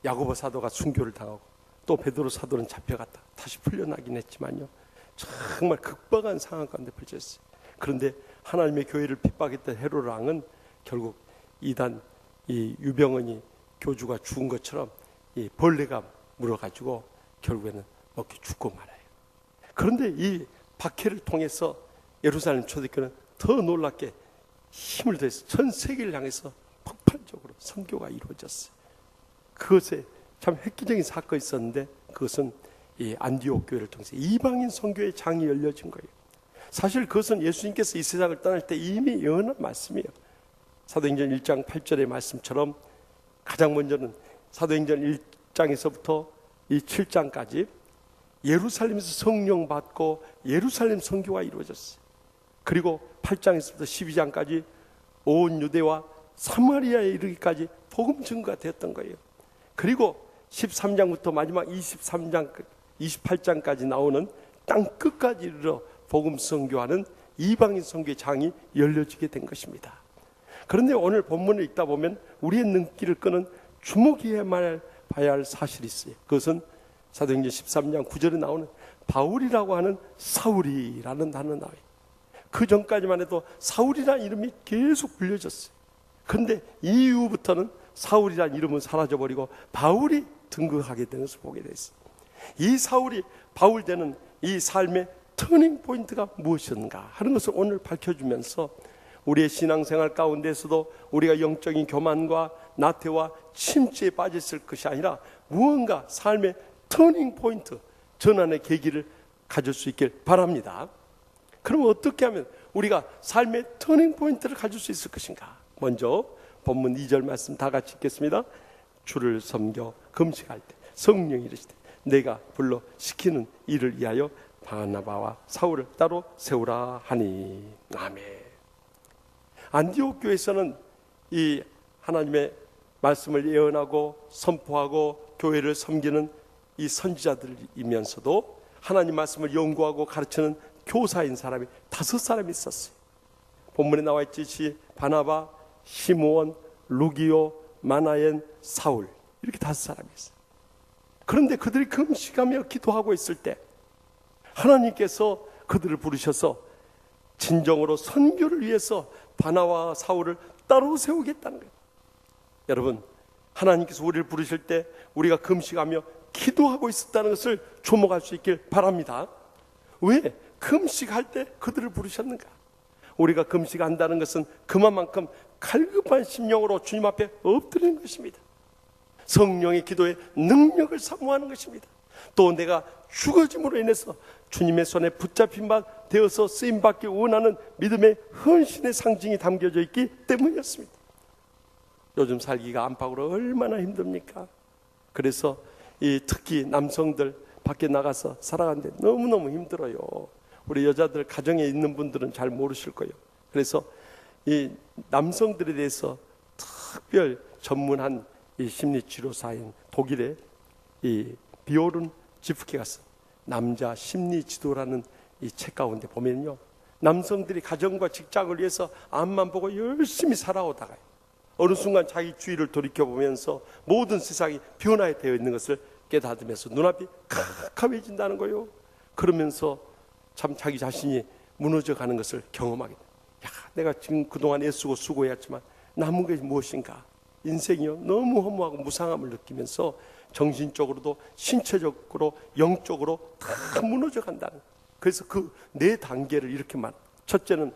야고보 사도가 순교를 당하고 또 베드로 사도는 잡혀갔다 다시 풀려나긴 했지만요, 정말 극박한 상황 가운데 벌어졌어요. 그런데 하나님의 교회를 핍박했던 헤롯 왕은 결국 이단 이 유병언이 교주가 죽은 것처럼 이 벌레가 물어가지고 결국에는 먹기 죽고 말아요. 그런데 이 박해를 통해서 예루살렘 초대교회는 더 놀랍게 힘을 더해서 전 세계를 향해서 폭발적으로 선교가 이루어졌어요. 그것에 참 획기적인 사건이 있었는데, 그것은 이 안디옥 교회를 통해서 이방인 선교의 장이 열려진 거예요. 사실 그것은 예수님께서 이 세상을 떠날 때 이미 예언한 말씀이에요. 사도행전 1장 8절의 말씀처럼 가장 먼저는 사도행전 1장에서부터 이 7장까지 예루살렘에서 성령 받고 예루살렘 선교가 이루어졌어요. 그리고 8장에서부터 12장까지 온 유대와 사마리아에 이르기까지 복음 증거가 되었던 거예요. 그리고 13장부터 마지막 28장까지 나오는 땅 끝까지 이르러 복음 선교하는 이방인 선교의 장이 열려지게 된 것입니다. 그런데 오늘 본문을 읽다 보면 우리의 눈길을 끄는 주목해야만 봐야 할 사실이 있어요. 그것은 사도행전 13장 9절에 나오는 바울이라고 하는 사울이라는 단어 나와요. 그 전까지만 해도 사울이라는 이름이 계속 불려졌어요. 그런데 이후부터는 사울이라는 이름은 사라져버리고 바울이 등극하게 되는 것을 보게 됐어요. 이 사울이 바울 되는 이 삶의 터닝 포인트가 무엇인가 하는 것을 오늘 밝혀주면서 우리의 신앙생활 가운데서도 우리가 영적인 교만과 나태와 침체에 빠졌을 것이 아니라 무언가 삶의 터닝 포인트, 전환의 계기를 가질 수 있길 바랍니다. 그러면 어떻게 하면 우리가 삶의 터닝 포인트를 가질 수 있을 것인가? 먼저 본문 2절 말씀 다 같이 읽겠습니다. 주를 섬겨 금식할 때 성령이 이르시되 내가 불러 시키는 일을 위하여 바나바와 사울을 따로 세우라 하니. 아멘. 안디옥 교회에서는 이 하나님의 말씀을 예언하고 선포하고 교회를 섬기는 이 선지자들이면서도 하나님 말씀을 연구하고 가르치는 교사인 사람이 5사람이 있었어요. 본문에 나와 있듯이 바나바, 시므온, 루기오, 마나엔, 사울, 이렇게 5사람이 있어요. 그런데 그들이 금식하며 기도하고 있을 때 하나님께서 그들을 부르셔서 진정으로 선교를 위해서 바나바와 사울을 따로 세우겠다는 거예요. 여러분, 하나님께서 우리를 부르실 때 우리가 금식하며 기도하고 있었다는 것을 주목할 수 있길 바랍니다. 왜 금식할 때 그들을 부르셨는가? 우리가 금식한다는 것은 그만큼 갈급한 심령으로 주님 앞에 엎드리는 것입니다. 성령의 기도에 능력을 사모하는 것입니다. 또 내가 죽어짐으로 인해서 주님의 손에 붙잡힌 바 되어서 쓰임받기 원하는 믿음의 헌신의 상징이 담겨져 있기 때문이었습니다. 요즘 살기가 안팎으로 얼마나 힘듭니까? 그래서 이 특히 남성들 밖에 나가서 살아가는데 너무너무 힘들어요. 우리 여자들 가정에 있는 분들은 잘 모르실 거예요. 그래서 이 남성들에 대해서 특별 전문한 이 심리치료사인 독일의 이 비오른 지프케가 쓴 남자 심리지도라는 이 책 가운데 보면요, 남성들이 가정과 직장을 위해서 앞만 보고 열심히 살아오다가 어느 순간 자기 주위를 돌이켜보면서 모든 세상이 변화되어 있는 것을 깨닫으면서 눈앞이 캄캄해진다는 거예요. 그러면서 참 자기 자신이 무너져가는 것을 경험하게 돼요. 야, 내가 지금 그동안 애쓰고 수고해왔지만 남은 게 무엇인가? 인생이요, 너무 허무하고 무상함을 느끼면서 정신적으로도 신체적으로 영적으로 다 무너져 간다는 거예요. 그래서 그 네 단계를 이렇게 말. 첫째는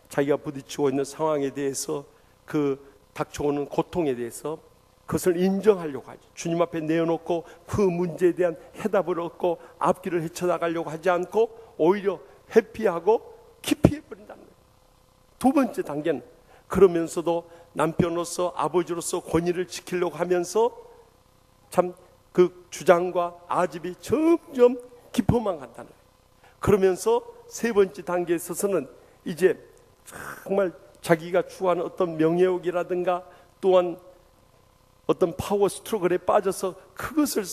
자기가 부딪히고 있는 상황에 대해서, 그 닥쳐오는 고통에 대해서 그것을 인정하려고 하죠. 주님 앞에 내어놓고 그 문제에 대한 해답을 얻고 앞길을 헤쳐나가려고 하지 않고 오히려 회피하고 기피해버린다는 거예요. 두 번째 단계는 그러면서도 남편으로서 아버지로서 권위를 지키려고 하면서 참 그 주장과 아집이 점점 깊어만 간다는 거예요. 그러면서 세 번째 단계에 있어서는 이제 정말 자기가 추구하는 어떤 명예욕이라든가 또한 어떤 파워 스트러글에 빠져서 그것을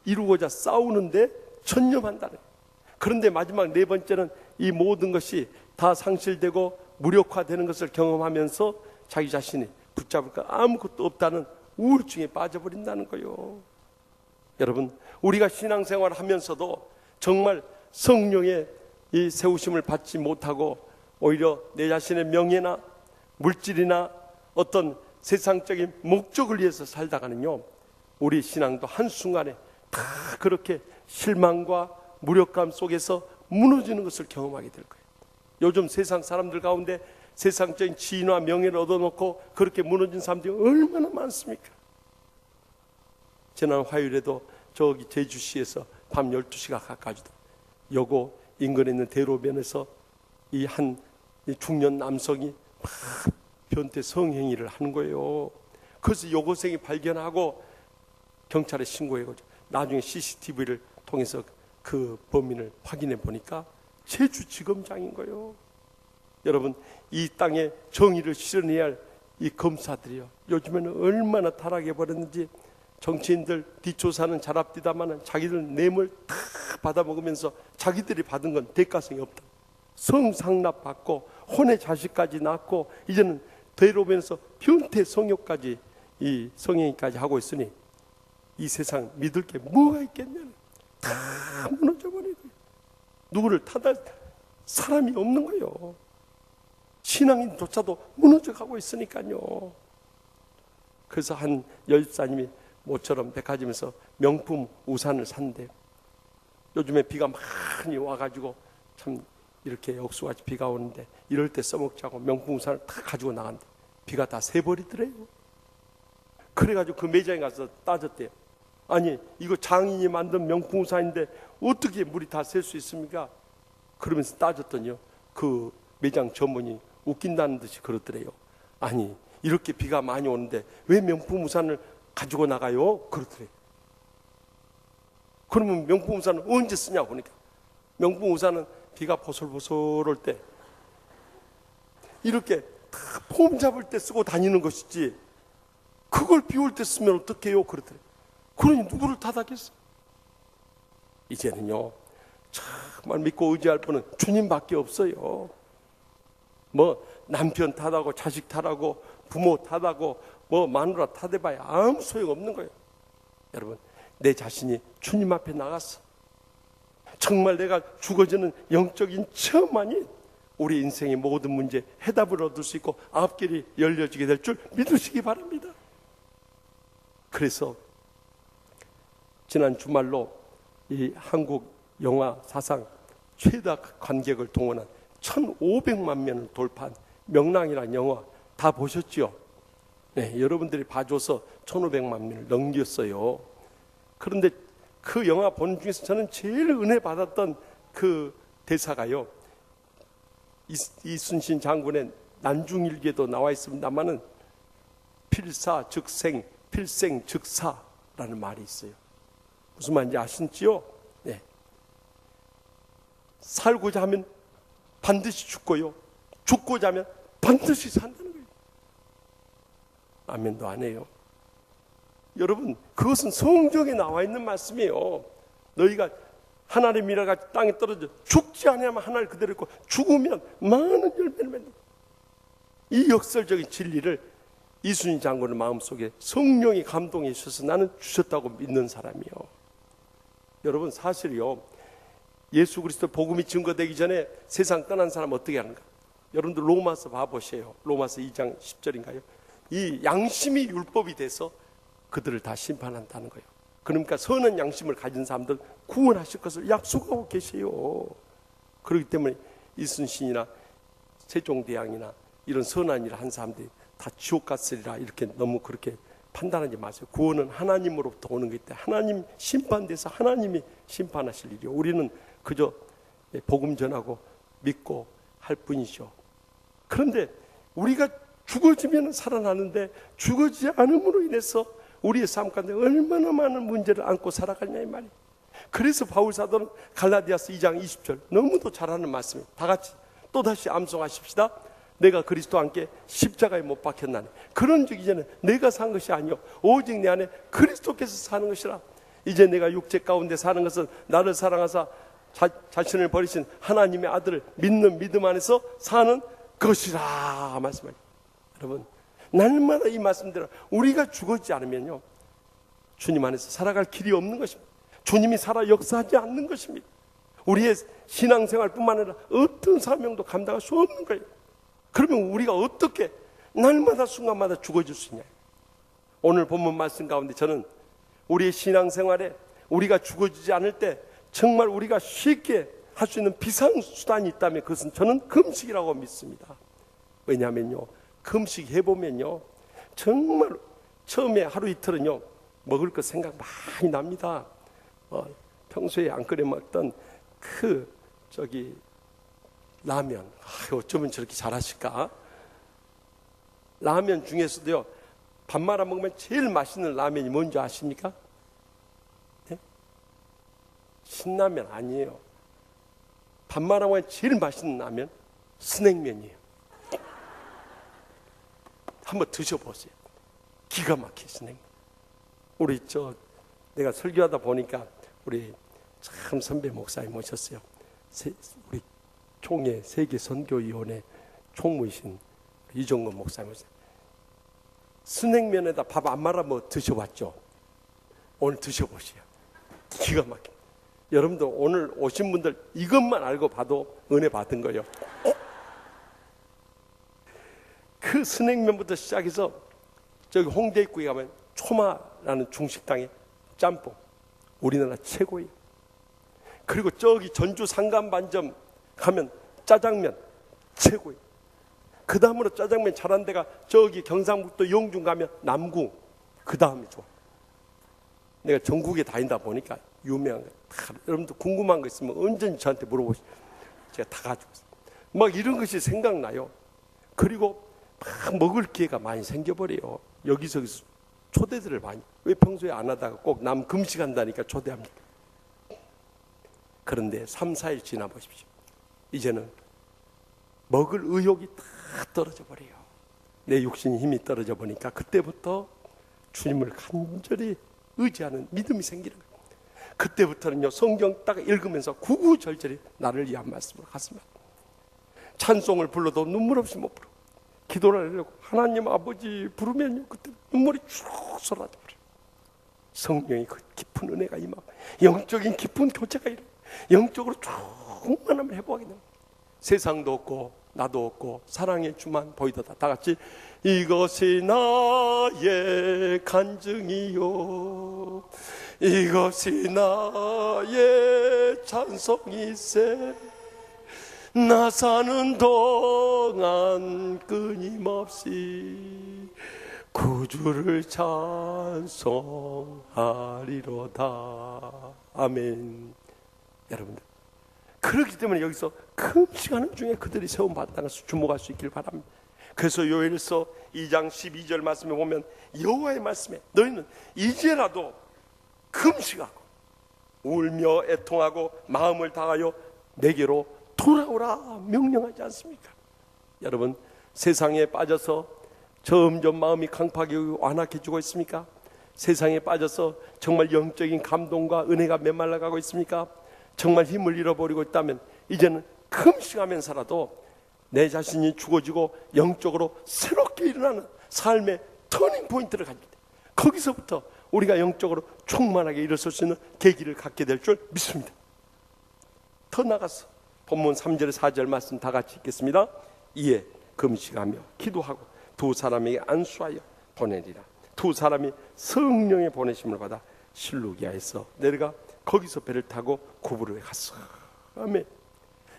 이루고자 싸우는데 전념한다는 거예요. 그런데 마지막 네 번째는 이 모든 것이 다 상실되고 무력화되는 것을 경험하면서 자기 자신이 붙잡을 거 아무것도 없다는 우울증에 빠져버린다는 거예요. 여러분, 우리가 신앙생활을 하면서도 정말 성령의 이 세우심을 받지 못하고 오히려 내 자신의 명예나 물질이나 어떤 세상적인 목적을 위해서 살다가는요, 우리 신앙도 한순간에 다 그렇게 실망과 무력감 속에서 무너지는 것을 경험하게 될 거예요. 요즘 세상 사람들 가운데 세상적인 지위나 명예를 얻어놓고 그렇게 무너진 사람들이 얼마나 많습니까? 지난 화요일에도 저기 제주시에서 밤 12시가 가까워지다 여고 인근에 있는 대로변에서 이 한 중년 남성이 막 변태 성행위를 하는 거예요. 그래서 여고생이 발견하고 경찰에 신고해가지고 나중에 CCTV를 통해서 그 범인을 확인해 보니까 제주지검장인 거예요. 여러분, 이 땅에 정의를 실현해야 할 이 검사들이요, 요즘에는 얼마나 타락해 버렸는지. 정치인들 뒷조사는 잘 앞뒤다마는 자기들 뇌물 다 받아먹으면서 자기들이 받은 건 대가성이 없다. 성상납 받고 혼의 자식까지 낳고 이제는 대로변에서 변태 성욕까지, 이 성행위까지 하고 있으니 이 세상 믿을 게 뭐가 있겠냐. 다 무너져버리고 누구를 탓할 사람이 없는 거예요. 신앙인조차도 무너져가고 있으니까요. 그래서 한 열사님이 모처럼 백화점에서 명품 우산을 샀는데 요즘에 비가 많이 와가지고 참 이렇게 억수같이 비가 오는데 이럴 때 써먹자고 명품 우산을 다 가지고 나갔는데 비가 다 새버리더래요. 그래가지고 그 매장에 가서 따졌대요. 아니, 이거 장인이 만든 명품 우산인데 어떻게 물이 다 셀 수 있습니까? 그러면서 따졌더니요, 그 매장 점원이 웃긴다는 듯이 그러더래요. 아니, 이렇게 비가 많이 오는데 왜 명품 우산을 가지고 나가요? 그러더래요. 그러면 명품 우산은 언제 쓰냐고 보니까 명품 우산은 비가 보솔보솔할 때 이렇게 다 폼 잡을 때 쓰고 다니는 것이지 그걸 비 올 때 쓰면 어떡해요? 그러더래요. 그러니 누구를 탓하겠어? 이제는요, 정말 믿고 의지할 분은 주님밖에 없어요. 뭐 남편 탓하고 자식 탓하고 부모 탓하고 뭐 마누라 탓해봐야 아무 소용없는 거예요. 여러분, 내 자신이 주님 앞에 나갔어. 정말 내가 죽어지는 영적인 체험만이 우리 인생의 모든 문제 해답을 얻을 수 있고 앞길이 열려지게 될 줄 믿으시기 바랍니다. 그래서 지난 주말로 이 한국 영화 사상 최다 관객을 동원한 1,500만 명을 돌파한 명랑이라는 영화 다 보셨죠? 네, 여러분들이 봐줘서 1,500만 명을 넘겼어요. 그런데 그 영화 보는 중에서 저는 제일 은혜 받았던 그 대사가요, 이순신 장군의 난중일기에도 나와 있습니다만은 필사 즉생, 필생 즉사라는 말이 있어요. 무슨 말인지 아시지요? 살고자 하면 반드시 죽고요, 죽고자 하면 반드시 산다는 거예요. 아멘도 안 해요. 여러분, 그것은 성경에 나와 있는 말씀이에요. 너희가 하나님이라가 땅에 떨어져 죽지 않으면 하나를 그대로 있고 죽으면 많은 열매를 맺는다. 이 역설적인 진리를 이순희 장군의 마음속에 성령이 감동해 주셔서 나는 주셨다고 믿는 사람이요. 여러분, 사실이요, 예수 그리스도 복음이 증거되기 전에 세상 떠난 사람 어떻게 하는가? 여러분들 로마서 봐보세요. 로마서 2장 10절인가요? 이 양심이 율법이 돼서 그들을 다 심판한다는 거예요. 그러니까 선한 양심을 가진 사람들 구원하실 것을 약속하고 계세요. 그렇기 때문에 이순신이나 세종대왕이나 이런 선한 일을 한 사람들이 다 지옥 갔으리라 이렇게 너무 그렇게 판단하지 마세요. 구원은 하나님으로부터 오는 거기 때문에 하나님 심판돼서 하나님이 심판하실 일이요, 우리는 그저 복음 전하고 믿고 할 뿐이죠. 그런데 우리가 죽어지면 살아나는데 죽어지지 않음으로 인해서 우리의 삶 가운데 얼마나 많은 문제를 안고 살아가냐 이 말이에요. 그래서 바울 사도는 갈라디아서 2장 20절 너무도 잘하는 말씀이에요. 다 같이 또다시 암송하십시다. 내가 그리스도와 함께 십자가에 못 박혔나니 그런 적 이제는 내가 산 것이 아니요 오직 내 안에 그리스도께서 사는 것이라. 이제 내가 육체 가운데 사는 것은 나를 사랑하사 자신을 버리신 하나님의 아들을 믿는 믿음 안에서 사는 것이라 말씀하세요. 여러분, 날마다 이 말씀대로 우리가 죽었지 않으면요, 주님 안에서 살아갈 길이 없는 것입니다. 주님이 살아 역사하지 않는 것입니다. 우리의 신앙생활뿐만 아니라 어떤 사명도 감당할 수 없는 거예요. 그러면 우리가 어떻게 날마다 순간마다 죽어질 수 있냐? 오늘 본문 말씀 가운데 저는 우리의 신앙생활에 우리가 죽어지지 않을 때 정말 우리가 쉽게 할 수 있는 비상수단이 있다면 그것은 저는 금식이라고 믿습니다. 왜냐하면요, 금식 해보면요, 정말 처음에 하루 이틀은요 먹을 것 생각 많이 납니다. 평소에 안 끓여 먹던 라면, 어쩌면 저렇게 잘하실까? 라면 중에서도요, 밥 말아 먹으면 제일 맛있는 라면이 뭔지 아십니까? 네? 신라면 아니에요. 밥 말아 먹으면 제일 맛있는 라면 스낵면이에요. 한번 드셔보세요. 기가 막히게 스낵면. 우리 내가 설교하다 보니까 우리 참 선배 목사님 모셨어요. 우리 총회 세계 선교위원회 총무이신 이종건 목사님 모셨어요. 스낵면에다 밥 안 말아 뭐 드셔봤죠? 오늘 드셔보세요. 기가 막혀. 여러분들 오늘 오신 분들 이것만 알고 봐도 은혜 받은 거예요. 그 스낵면부터 시작해서 저기 홍대 입구에 가면 초마라는 중식당에 짬뽕 우리나라 최고예요. 그리고 저기 전주 상간반점 가면 짜장면 최고예요. 그 다음으로 짜장면 잘한 데가 저기 경상북도 영준 가면 남궁, 그 다음이 좋아. 내가 전국에 다닌다 보니까 유명한 거 다, 여러분들 궁금한 거 있으면 언제든지 저한테 물어보시면 제가 다 가지고 있어요. 막 이런 것이 생각나요. 그리고 막 먹을 기회가 많이 생겨버려요. 여기저기서 초대들을 많이. 왜 평소에 안 하다가 꼭 남 금식한다니까 초대합니까? 그런데 3, 4일 지나 보십시오. 이제는 먹을 의욕이 다 떨어져 버려요. 내 육신의 힘이 떨어져 보니까 그때부터 주님을 간절히 의지하는 믿음이 생기는 거예요. 그때부터는요, 성경 딱 읽으면서 구구절절히 나를 위한 말씀으로 가슴 아프고, 찬송을 불러도 눈물 없이 못 부르고, 기도를 하려고 하나님 아버지 부르면요, 그때 눈물이 쭉 쏟아져 버려요. 성령이 그 깊은 은혜가 임하고 영적인 깊은 교제가 일어나요. 영적으로 충만함을 회복하게 됩니다. 세상도 없고 나도 없고 사랑의 주만 보이도다. 다 같이 이것이 나의 간증이요 이것이 나의 찬송이세 나 사는 동안 끊임없이 구주를 찬송하리로다. 아멘. 여러분들, 그렇기 때문에 여기서 금식하는 중에 그들이 세움받았다는 것을 주목할 수 있길 바랍니다. 그래서 요엘서 2장 12절 말씀에 보면 여호와의 말씀에 너희는 이제라도 금식하고 울며 애통하고 마음을 다하여 내게로 돌아오라 명령하지 않습니까? 여러분, 세상에 빠져서 점점 마음이 강팍하고 완악해지고 있습니까? 세상에 빠져서 정말 영적인 감동과 은혜가 메말라가고 있습니까? 정말 힘을 잃어버리고 있다면 이제는 금식하면서라도 내 자신이 죽어지고 영적으로 새롭게 일어나는 삶의 터닝 포인트를 가질 때, 거기서부터 우리가 영적으로 충만하게 일어설 수 있는 계기를 갖게 될 줄 믿습니다. 더 나가서 본문 3절 4절 말씀 다 같이 읽겠습니다. 이에 금식하며 기도하고 두 사람에게 안수하여 보내리라. 두 사람이 성령의 보내심을 받아 실루기아에서 내려가 거기서 배를 타고 구부로에 갔어. 아멘.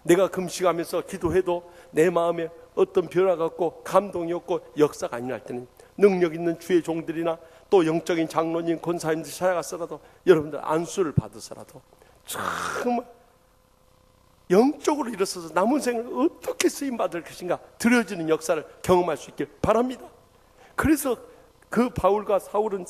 내가 금식하면서 기도해도 내 마음에 어떤 변화가 없고 감동이 없고 역사가 안 일어날 때는 능력 있는 주의 종들이나 또 영적인 장로님, 권사님들 찾아가서라도 여러분들 안수를 받으서라도 정말 영적으로 일어서서 남은 생을 어떻게 쓰임받을 것인가 드려지는 역사를 경험할 수 있길 바랍니다. 그래서 그 바울과 사울은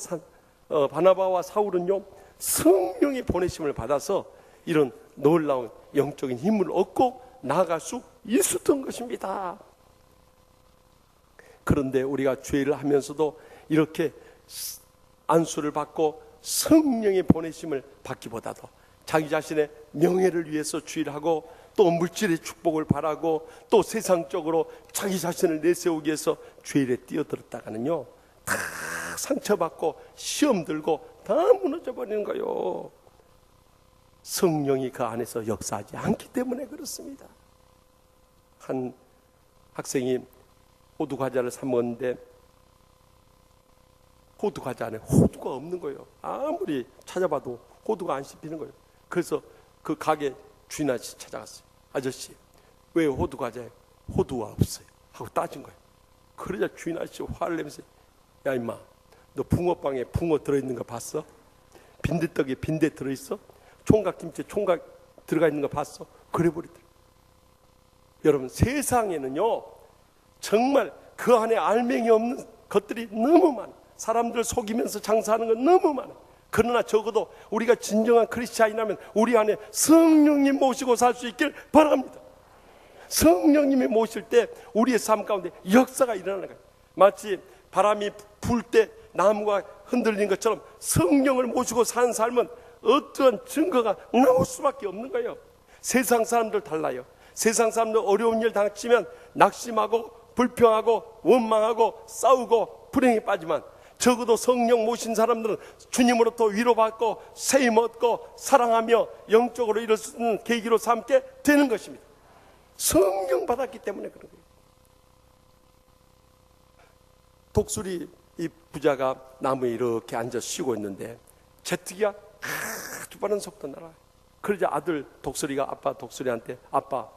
바나바와 사울은요, 성령의 보내심을 받아서 이런 놀라운 영적인 힘을 얻고 나아갈 수 있었던 것입니다. 그런데 우리가 죄를 하면서도 이렇게 안수를 받고 성령의 보내심을 받기보다도 자기 자신의 명예를 위해서 주의를 하고 또 물질의 축복을 바라고 또 세상적으로 자기 자신을 내세우기 위해서 죄에 뛰어들었다가는요, 다 상처받고 시험 들고 다 무너져 버리는 거예요. 성령이 그 안에서 역사하지 않기 때문에 그렇습니다. 한 학생이 호두 과자를 사 먹었는데 호두 과자 안에 호두가 없는 거예요. 아무리 찾아봐도 호두가 안 씹히는 거예요. 그래서 그 가게 주인 아저씨 찾아갔어요. 아저씨, 왜 호두 과자에 호두가 없어요? 하고 따진 거예요. 그러자 주인 아저씨 화를 내면서, 야 임마, 너 붕어빵에 붕어 들어있는 거 봤어? 빈대떡에 빈대 들어있어? 총각김치에 총각 들어가 있는 거 봤어? 그래 버리더라. 여러분, 세상에는요 정말 그 안에 알맹이 없는 것들이 너무 많아. 사람들 속이면서 장사하는 건 너무 많아. 그러나 적어도 우리가 진정한 크리스찬이라면 우리 안에 성령님 모시고 살 수 있길 바랍니다. 성령님이 모실 때 우리의 삶 가운데 역사가 일어나는 거예요. 마치 바람이 불 때 나무가 흔들리는 것처럼 성령을 모시고 사는 삶은 어떠한 증거가 나올 수밖에 없는 거예요. 세상 사람들 달라요. 세상 사람들 어려운 일 당치면 낙심하고 불평하고 원망하고 싸우고 불행에 빠지만, 적어도 성령 모신 사람들은 주님으로부터 위로받고 세임 얻고 사랑하며 영적으로 이룰 수 있는 계기로 삼게 되는 것입니다. 성령 받았기 때문에 그런 거예요. 독수리 이 부자가 나무에 이렇게 앉아 쉬고 있는데 제트기가 아주 빠른 속도 날아가요. 그러자 아들 독수리가 아빠 독수리한테, 아빠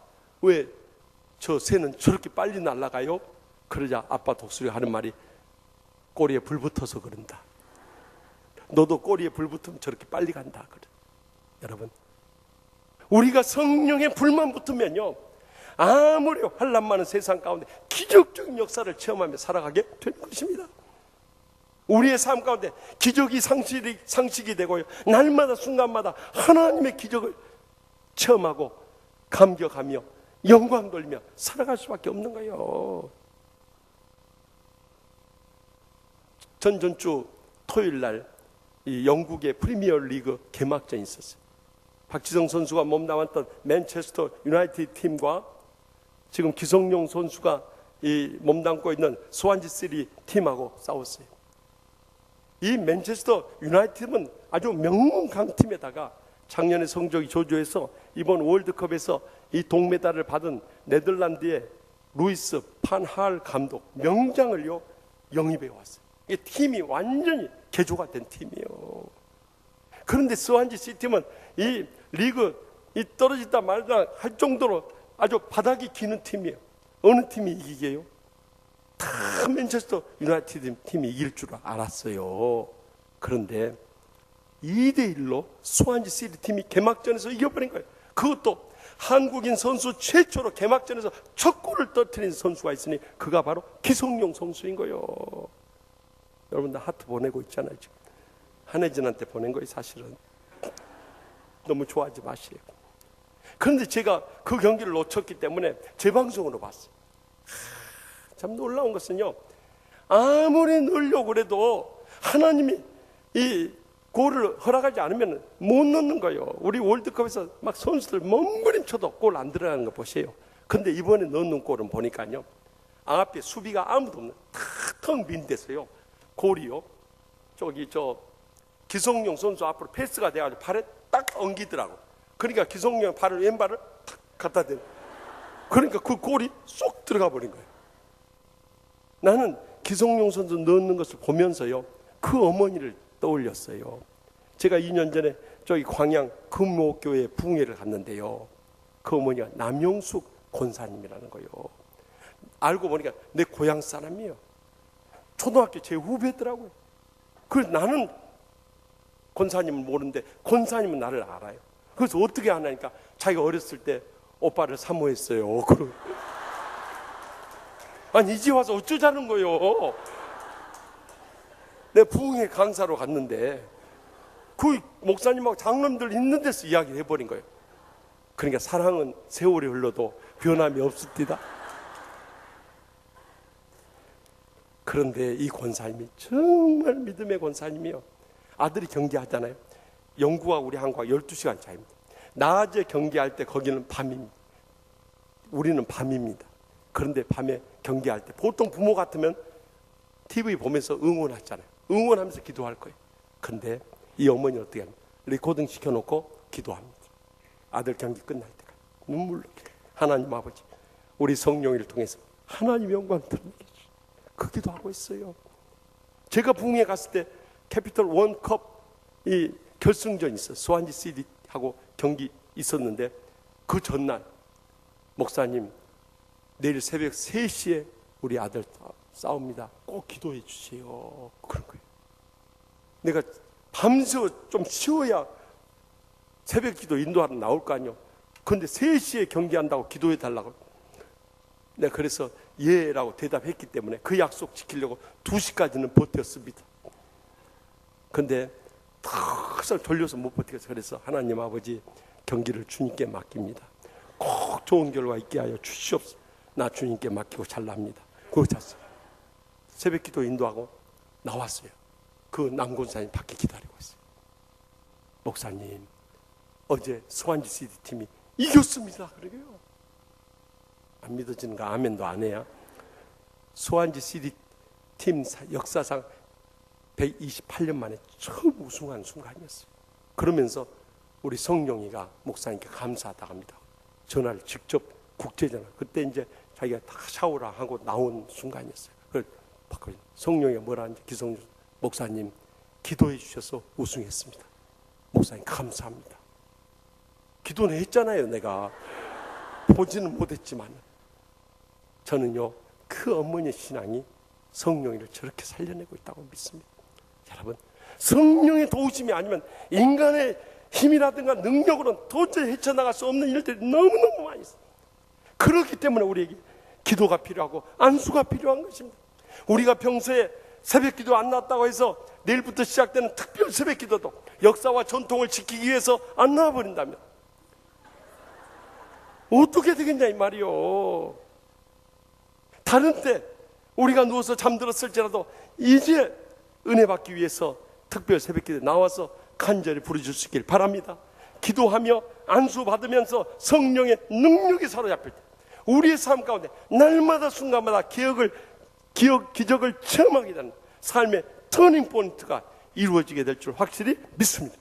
왜 저 새는 저렇게 빨리 날아가요? 그러자 아빠 독수리가 하는 말이, 꼬리에 불 붙어서 그런다. 너도 꼬리에 불 붙으면 저렇게 빨리 간다. 그래. 여러분, 우리가 성령의 불만 붙으면요, 아무리 환난 많은 세상 가운데 기적적인 역사를 체험하며 살아가게 되는 것입니다. 우리의 삶 가운데 기적이 상식이 되고요, 날마다 순간마다 하나님의 기적을 체험하고 감격하며 영광 돌리며 살아갈 수밖에 없는 거예요. 전주 토요일 날 이 영국의 프리미어 리그 개막전이 있었어요. 박지성 선수가 몸담았던 맨체스터 유나이티드 팀과 지금 기성용 선수가 이 몸담고 있는 스완지 시티 팀하고 싸웠어요. 이 맨체스터 유나이티드는 아주 명문 강팀에다가 작년에 성적이 저조해서 이번 월드컵에서 이 동메달을 받은 네덜란드의 루이스 판할 감독 명장을요 영입해 왔어요. 이 팀이 완전히 개조가 된 팀이에요. 그런데 스완지 시티는 이 리그 이 떨어지다 말다 할 정도로 아주 바닥이 기는 팀이에요. 어느 팀이 이기게요? 다 맨체스터 유나이티드 팀이 이길 줄 알았어요. 그런데 2대1로 스완지 시티 팀이 개막전에서 이겨버린 거예요. 그것도 한국인 선수 최초로 개막전에서 첫 골을 터뜨린 선수가 있으니 그가 바로 기성용 선수인 거예요. 여러분들 하트 보내고 있잖아요. 지금 한혜진한테 보낸 거예요. 사실은 너무 좋아하지 마시고. 그런데 제가 그 경기를 놓쳤기 때문에 재방송으로 봤어요. 참 놀라운 것은요, 아무리 넣으려고 해도 하나님이 이 골을 허락하지 않으면 못 넣는 거예요. 우리 월드컵에서 막 선수들 몸부림쳐도 골 안 들어가는 거 보세요. 근데 이번에 넣는 골은 보니까요, 앞에 수비가 아무도 없는 텅 빈 데서요, 골이요, 기성용 선수 앞으로 패스가 돼가지고 발에 딱 엉기더라고. 그러니까 기성용 발을, 왼발을 탁 갖다 대. 그러니까 그 골이 쏙 들어가 버린 거예요. 나는 기성용 선수 넣는 것을 보면서요, 그 어머니를 떠올렸어요. 제가 2년 전에 저기 광양 금호교회 부흥회를 갔는데요, 그 어머니가 남용숙 권사님이라는 거예요. 알고 보니까 내 고향 사람이에요. 초등학교 제 후배더라고요. 그래서 나는 권사님은 모르는데 권사님은 나를 알아요. 그래서 어떻게 하냐니까 자기가 어렸을 때 오빠를 사모했어요. 아니 이제 와서 어쩌자는 거예요. 내 부흥회 강사로 갔는데 그 목사님하고 장로님들 있는 데서 이야기를 해버린 거예요. 그러니까 사랑은 세월이 흘러도 변함이 없습니다. 그런데 이 권사님이 정말 믿음의 권사님이요. 아들이 경기하잖아요. 영구와 우리 한국과 12시간 차이입니다. 낮에 경기할 때 거기는 밤입니다. 우리는 밤입니다. 그런데 밤에 경기할 때 보통 부모 같으면 TV 보면서 응원하잖아요. 응원하면서 기도할 거예요. 그런데 이 어머니는 어떻게 합니까? 리코딩 시켜놓고 기도합니다. 아들 경기 끝날 때까지 눈물로 하나님 아버지, 우리 성령을 통해서 하나님 영광 드리게 해주시고 그 기도하고 있어요. 제가 부흥회 갔을 때 캐피털 원컵 이 결승전이 있어요. 스완지 시티하고 경기 있었는데 그 전날 목사님 내일 새벽 3시에 우리 아들 싸웁니다. 꼭 기도해 주세요. 그런 거예요. 내가 밤새 좀 쉬어야 새벽 기도 인도하러 나올 거 아니에요. 그런데 3시에 경기한다고 기도해 달라고. 내가 그래서 예라고 대답했기 때문에 그 약속 지키려고 2시까지는 버텼습니다. 그런데 탁 돌려서 못 버티겠어. 그래서 하나님 아버지, 경기를 주님께 맡깁니다. 꼭 좋은 결과 있게 하여 주시옵소서. 나 주님께 맡기고 잘납니다. 그거 잤어요. 새벽 기도 인도하고 나왔어요. 그 남권사님 밖에 기다리고 있어요. 목사님, 어제 스완지 시티 팀이 이겼습니다. 그러게요. 안 믿어지는가? 아멘도 안 해야. 스완지 시티 팀 역사상 128년 만에 처음 우승한 순간이었어요. 그러면서 우리 성령이가 목사님께 감사하다고 합니다. 전화를 직접 국제전화. 그때 이제 자기가 다 샤워를 하고 나온 순간이었어요. 그걸 성령이가 뭐라 하는지 기성용 목사님 기도해 주셔서 우승했습니다. 목사님 감사합니다. 기도는 했잖아요. 내가 보지는 못했지만 저는요 그 어머니의 신앙이 성령이를 저렇게 살려내고 있다고 믿습니다. 여러분, 성령의 도우심이 아니면 인간의 힘이라든가 능력으로는 도저히 헤쳐나갈 수 없는 일들이 너무너무 많이 있어요. 그렇기 때문에 우리에게 기도가 필요하고 안수가 필요한 것입니다. 우리가 평소에 새벽 기도 안 나왔다고 해서 내일부터 시작되는 특별 새벽 기도도 역사와 전통을 지키기 위해서 안 나와버린다면 어떻게 되겠냐 이 말이요. 다른 때 우리가 누워서 잠들었을지라도 이제 은혜 받기 위해서 특별 새벽 기도에 나와서 간절히 부르실 수 있길 바랍니다. 기도하며 안수 받으면서 성령의 능력이 사로잡힐 때 우리의 삶 가운데 날마다 순간마다 기적을 체험하게 되는 삶의 터닝 포인트가 이루어지게 될 줄 확실히 믿습니다.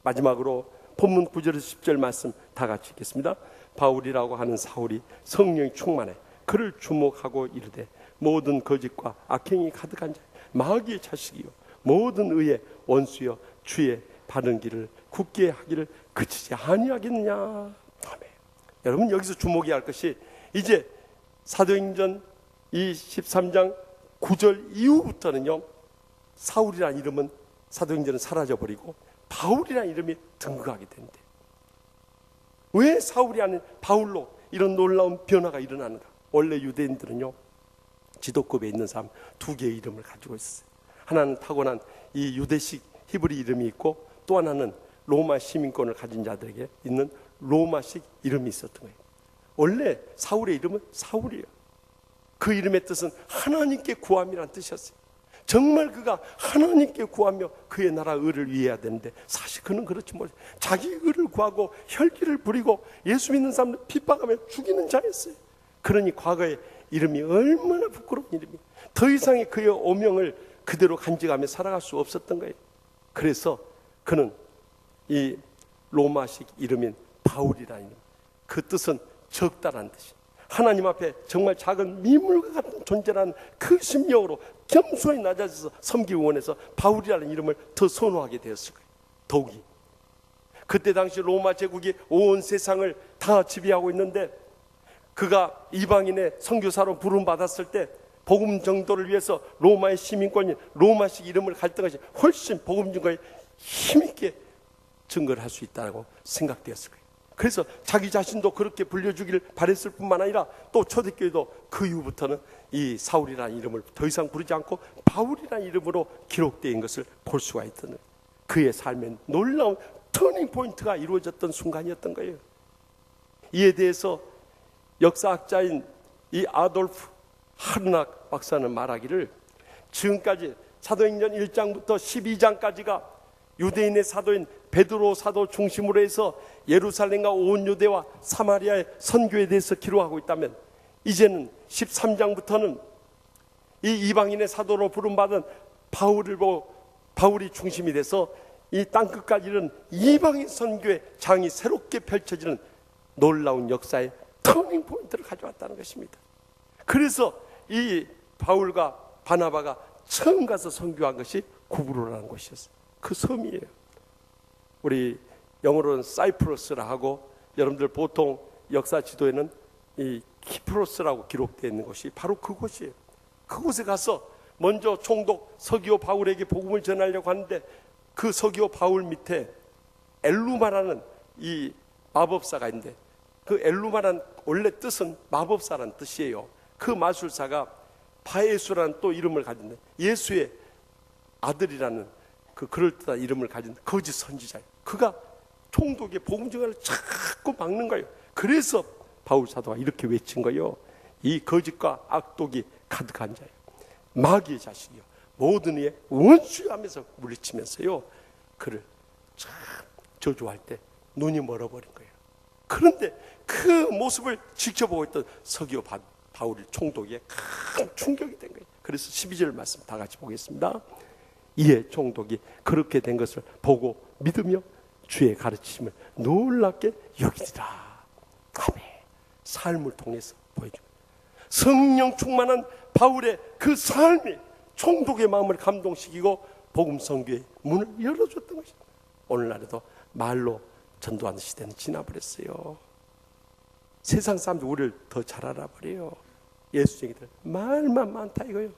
마지막으로 본문 9절에서 10절 말씀 다 같이 읽겠습니다. 바울이라고 하는 사울이 성령이 충만해 그를 주목하고 이르되 모든 거짓과 악행이 가득한 자 마귀의 자식이요 모든 의의 원수여 주의 바른 길을 굳게 하기를 그치지 아니하겠느냐. 아멘. 여러분 여기서 주목해야 할 것이 이제 사도행전 23장 9절 이후부터는요 사울이라는 이름은 사도행전은 사라져버리고 바울이라는 이름이 등극하게 되는데 왜 사울이 아닌 바울로 이런 놀라운 변화가 일어나는가. 원래 유대인들은요 지도급에 있는 사람 2개의 이름을 가지고 있어요. 하나는 타고난 이 유대식 히브리 이름이 있고 또 하나는 로마 시민권을 가진 자들에게 있는 로마식 이름이 있었던 거예요. 원래 사울의 이름은 사울이에요. 그 이름의 뜻은 하나님께 구함이라는 뜻이었어요. 정말 그가 하나님께 구하며 그의 나라 의를 위해야 되는데 사실 그는 그렇지 못해요. 자기 의를 구하고 혈기를 부리고 예수 믿는 사람들 핍박하며 죽이는 자였어요. 그러니 과거의 이름이 얼마나 부끄러운 이름이, 더 이상의 그의 오명을 그대로 간직하며 살아갈 수 없었던 거예요. 그래서 그는 이 로마식 이름인 바울이라는 이름, 그 뜻은 적다라는 뜻이에요. 하나님 앞에 정말 작은 미물과 같은 존재라는 그 심령으로 겸손히 낮아져서 섬기기 원해서 바울이라는 이름을 더 선호하게 되었을 거예요. 더욱이 그때 당시 로마 제국이 온 세상을 다 지배하고 있는데 그가 이방인의 선교사로 부름받았을 때 복음 전도를 위해서 로마의 시민권인 로마식 이름을 갈던 것이 훨씬 복음 증거에 힘있게 증거를 할 수 있다고 생각되었을 거예요. 그래서 자기 자신도 그렇게 불려주기를 바랬을 뿐만 아니라 또 초대교회도 그 이후부터는 이 사울이라는 이름을 더 이상 부르지 않고 바울이라는 이름으로 기록된 것을 볼 수가 있던, 그의 삶에 놀라운 터닝 포인트가 이루어졌던 순간이었던 거예요. 이에 대해서 역사학자인 이 아돌프 하르낙 박사는 말하기를, 지금까지 사도행전 1장부터 12장까지가 유대인의 사도인 베드로 사도 중심으로 해서 예루살렘과 온 유대와 사마리아의 선교에 대해서 기록하고 있다면, 이제는 13장부터는 이 이방인의 사도로 부름받은 바울이 중심이 돼서 이 땅끝까지 이르는 이방인 선교의 장이 새롭게 펼쳐지는 놀라운 역사의 터닝 포인트를 가져왔다는 것입니다. 그래서 이 바울과 바나바가 처음 가서 선교한 것이 구브로라는 곳이었어요. 그 섬이에요. 우리 영어로는 사이프러스라 하고, 여러분들 보통 역사 지도에는 이 키프로스라고 기록되어 있는 곳이 바로 그곳이에요. 그곳에 가서 먼저 총독 서기오 바울에게 복음을 전하려고 하는데, 그 서기오 바울 밑에 엘루마라는 이 마법사가 있는데, 그 엘루마라는 원래 뜻은 마법사라는 뜻이에요. 그 마술사가 바예수라는 또 이름을 가진데, 예수의 아들이라는 그 그럴듯한 이름을 가진 거짓 선지자예요. 그가 총독의 복음 증거를 자꾸 막는 거예요. 그래서 바울 사도가 이렇게 외친 거예요. 이 거짓과 악독이 가득한 자예요. 마귀의 자식이요, 모든 이의 원수여 하면서 물리치면서요, 그를 참 저주할 때 눈이 멀어버린 거예요. 그런데 그 모습을 지켜보고 있던 서기오 바울이 총독에 큰 충격이 된 거예요. 그래서 12절 말씀 다 같이 보겠습니다. 이에 총독이 그렇게 된 것을 보고 믿으며 주의 가르치심을 놀랍게 여기니라. 아멘. 삶을 통해서 보여줍니다. 성령 충만한 바울의 그 삶이 총독의 마음을 감동시키고 복음 선교의 문을 열어줬던 것입니다. 오늘날에도 말로 전도하는 시대는 지나버렸어요. 세상 사람들 우리를 더 잘 알아버려요. 예수쟁이들 말만 많다 이거요.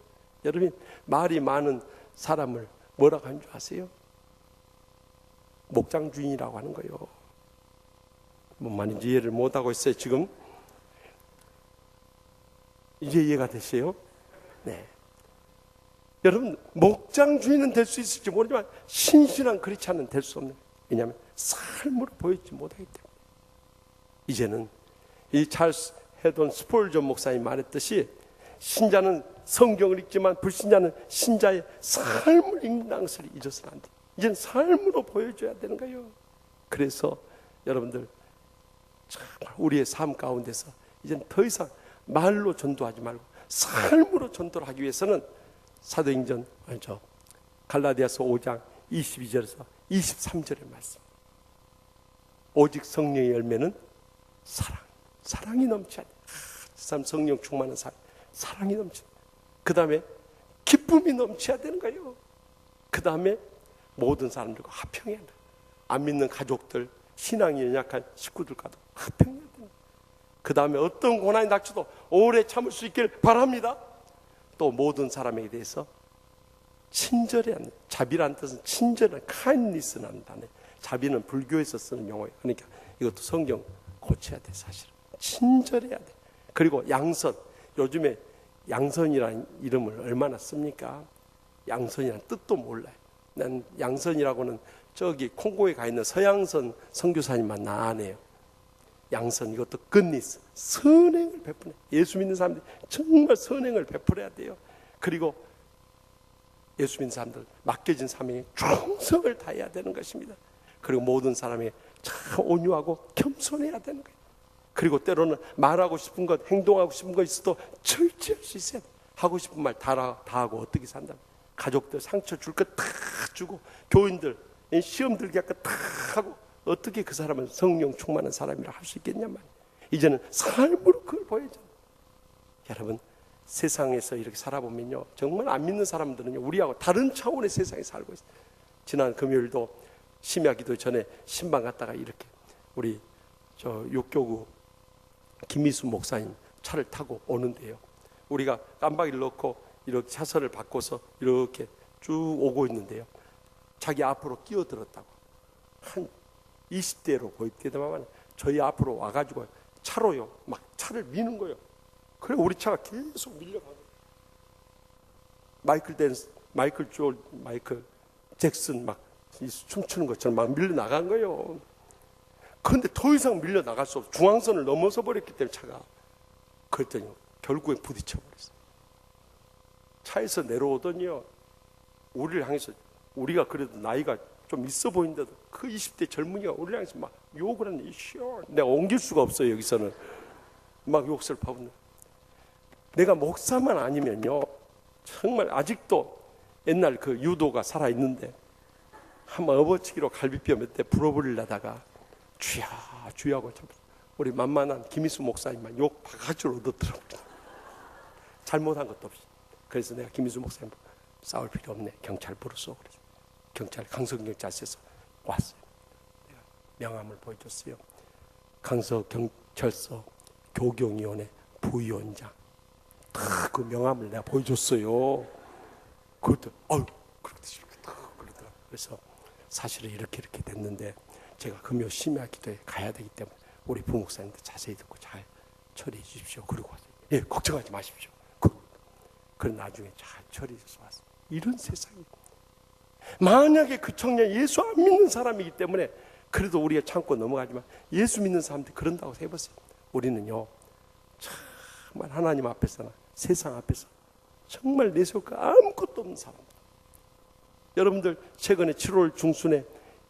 여러분, 말이 많은 사람을 뭐라고 하는 줄 아세요? 목장 주인이라고 하는 거예요. 뭔 말인지 이해를 못하고 있어요. 지금 이제 이해가 되세요? 네. 여러분, 목장 주인은 될 수 있을지 모르지만 신실한 크리스찬은 될 수 없는 거예요. 왜냐하면 삶으로 보이지 못하기 때문에. 이제는 이 찰스 헤돈 스폴전 목사님 말했듯이, 신자는 성경을 읽지만 불신자는 신자의 삶을 읽는 것을 잊어서는 안 돼. 이제는 삶으로 보여줘야 되는 거예요. 그래서 여러분들 정말 우리의 삶 가운데서 이제는 더 이상 말로 전도하지 말고 삶으로 전도를 하기 위해서는 사도행전 갈라디아서 5장 22절에서 23절의 말씀, 오직 성령의 열매는 사랑이 넘쳐야 돼. 참 성령 충만한 삶, 사랑이 넘쳐. 그 다음에 기쁨이 넘쳐야 되는 거예요. 그 다음에 모든 사람들과 화평해야 돼. 안 믿는 가족들, 신앙이 연약한 식구들과도 화평해야 돼. 그 다음에 어떤 고난이 닥쳐도 오래 참을 수 있길 바랍니다. 또 모든 사람에 대해서 친절해야 돼. 자비라는 뜻은 친절한 kindness라는 단어. 자비는 불교에서 쓰는 용어예요. 그러니까 이것도 성경 고쳐야 돼. 사실은 친절해야 돼. 그리고 양선, 요즘에 양선이라는 이름을 얼마나 씁니까? 양선이라는 뜻도 몰라요. 난 양선이라고는 저기 콩고에 가 있는 서양선 선교사님만 나아네요. 양선 이것도 굿니스, 선행을 베푸네. 예수 믿는 사람들이 정말 선행을 베풀어야 돼요. 그리고 예수 믿는 사람들 맡겨진 사명에 충성을 다해야 되는 것입니다. 그리고 모든 사람에게 참 온유하고 겸손해야 되는 거예요. 그리고 때로는 말하고 싶은 것, 행동하고 싶은 것 있어도 절제할 수 있어야 돼. 하고 싶은 말 다 하고 어떻게 산다. 가족들 상처 줄 것 다 주고, 교인들 시험 들게 할 것 다 하고, 어떻게 그 사람은 성령 충만한 사람이라 할 수 있겠냐 말이에요. 이제는 삶으로 그걸 보여줘요. 여러분, 세상에서 이렇게 살아보면요, 정말 안 믿는 사람들은요, 우리하고 다른 차원의 세상에 살고 있어요. 지난 금요일도 심야기도 전에 신방 갔다가 이렇게 우리 저 육교구 김미수 목사님 차를 타고 오는데요, 우리가 깜박이를 넣고 이렇게 차선을 바꿔서 이렇게 쭉 오고 있는데요, 자기 앞으로 끼어들었다고. 한 20대로 보이게되면 저희 앞으로 와가지고 차로요 막 차를 미는 거예요. 그래 우리 차가 계속 밀려가고, 마이클 잭슨 막 춤추는 것처럼 막 밀려 나간 거예요. 그런데 더 이상 밀려 나갈 수 없어. 중앙선을 넘어서 버렸기 때문에 차가. 그랬더니 결국엔 부딪혀 버렸어요. 차에서 내려오더니요, 우리를 향해서, 우리가 그래도 나이가 좀 있어 보이는데도 그 20대 젊은이가 우리를 향해서 막 욕을 하는, 내가 옮길 수가 없어요. 여기서는 막 욕설 퍼붓는. 내가 목사만 아니면요, 정말 아직도 옛날 그 유도가 살아있는데 한번 업어치기로 갈비뼈 몇 대 부어버리려다가 주야 주야고 우리 만만한 김희수 목사님만 욕 바가지로 얻어들어버려. 잘못한 것도 없이. 그래서 내가 김희수 목사님 싸울 필요 없네, 경찰 부르소. 그래서 경찰, 강서경찰서에서 왔어요. 내가 명함을 보여줬어요. 강서경찰서 교경위원회 부위원장. 그 명함을 내가 보여줬어요. 그것도 그러더라. 그래서 사실은 이렇게 됐는데 제가 금요 심야 기도에 가야 되기 때문에 우리 부목사님도 자세히 듣고 잘 처리해 주십시오. 그러고 왔어요. 예, 걱정하지 마십시오. 그런 나중에 잘 처리해서 왔어요. 이런 세상이. 만약에 그 청년 예수 안 믿는 사람이기 때문에 그래도 우리가 참고 넘어가지만, 예수 믿는 사람들이 그런다고 해보세요. 우리는요, 정말 하나님 앞에서나 세상 앞에서 정말 내세울 거 아무것도 없는 사람. 여러분들 최근에 7월 중순에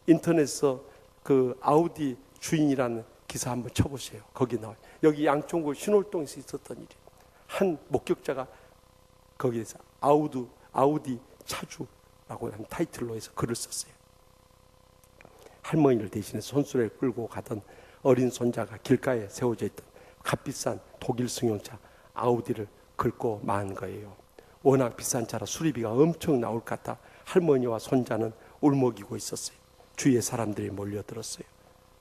인터넷에서 그 아우디 주인이라는 기사 한번 쳐보세요. 거기 나와요. 여기 양천구 신월동에서 있었던 일이에요. 한 목격자가 거기에서 아우디 차주라고 하는 타이틀로 해서 글을 썼어요. 할머니를 대신해 손수레를 끌고 가던 어린 손자가 길가에 세워져 있던 값비싼 독일 승용차 아우디를 긁고 만 거예요. 워낙 비싼 차라 수리비가 엄청 나올 것 같아 할머니와 손자는 울먹이고 있었어요. 주위에 사람들이 몰려들었어요.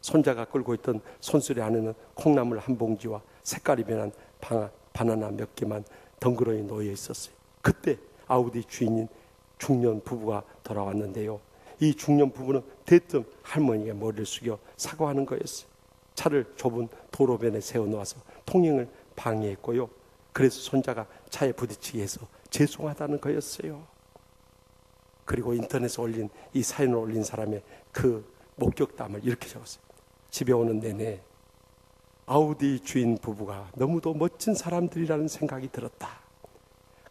손자가 끌고 있던 손수레 안에는 콩나물 한 봉지와 색깔이 변한 바나나 몇 개만 덩그러니 놓여 있었어요. 그때 아우디 주인인 중년 부부가 돌아왔는데요, 이 중년 부부는 대뜸 할머니의 머리를 숙여 사과하는 거였어요. 차를 좁은 도로변에 세워놓아서 통행을 방해했고요, 그래서 손자가 차에 부딪히게 해서 죄송하다는 거였어요. 그리고 인터넷에 올린 이 사연을 올린 사람의 그 목격담을 이렇게 적었어요. 집에 오는 내내 아우디 주인 부부가 너무도 멋진 사람들이라는 생각이 들었다.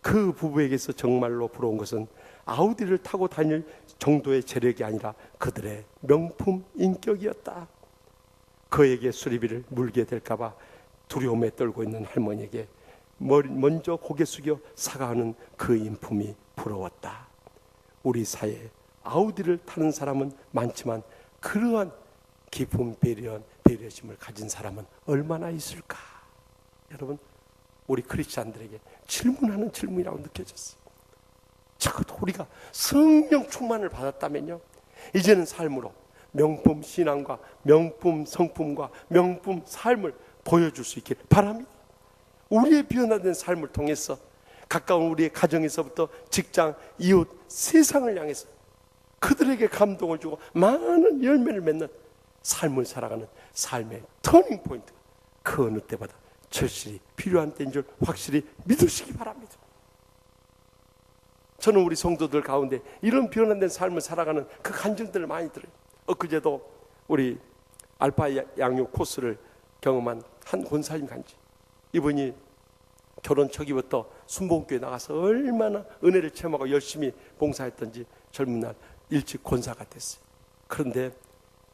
그 부부에게서 정말로 부러운 것은 아우디를 타고 다닐 정도의 재력이 아니라 그들의 명품 인격이었다. 그에게 수리비를 물게 될까봐 두려움에 떨고 있는 할머니에게 먼저 고개 숙여 사과하는 그 인품이 부러웠다. 우리 사회에 아우디를 타는 사람은 많지만 그러한 깊은 배려심을 가진 사람은 얼마나 있을까? 여러분, 우리 크리스찬들에게 질문하는 질문이라고 느껴졌어요. 적어도 우리가 성령 충만을 받았다면요, 이제는 삶으로 명품 신앙과 명품 성품과 명품 삶을 보여줄 수 있길 바랍니다. 우리의 변화된 삶을 통해서 가까운 우리의 가정에서부터 직장, 이웃, 세상을 향해서 그들에게 감동을 주고 많은 열매를 맺는 삶을 살아가는 삶의 터닝 포인트가 그 어느 때보다 절실히 필요한 때인 줄 확실히 믿으시기 바랍니다. 저는 우리 성도들 가운데 이런 변화된 삶을 살아가는 그 간증들을 많이 들어요. 엊그제도 우리 알파 양육 코스를 경험한 한 권사님 간증. 이분이 결혼 초기부터 순복음교회 나가서 얼마나 은혜를 체험하고 열심히 봉사했던지 젊은 날 일찍 권사가 됐어요. 그런데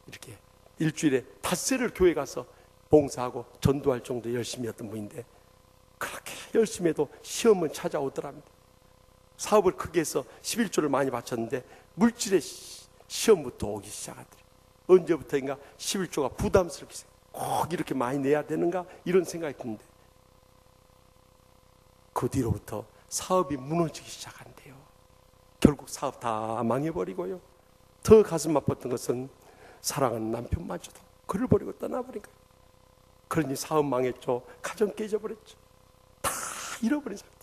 이렇게 일주일에 닷새를 교회 가서 봉사하고 전도할 정도 열심히 했던 분인데 그렇게 열심히 해도 시험은 찾아오더랍니다. 사업을 크게 해서 11조를 많이 바쳤는데 물질의 시험부터 오기 시작하더래요. 언제부터인가 11조가 부담스럽게 꼭 이렇게 많이 내야 되는가 이런 생각이 드는데 그 뒤로부터 사업이 무너지기 시작한대요. 결국 사업 다 망해버리고요. 더 가슴 아팠던 것은 사랑하는 남편마저도 그를 버리고 떠나버린 거예요. 그러니 사업 망했죠. 가정 깨져버렸죠. 다 잃어버린 상태.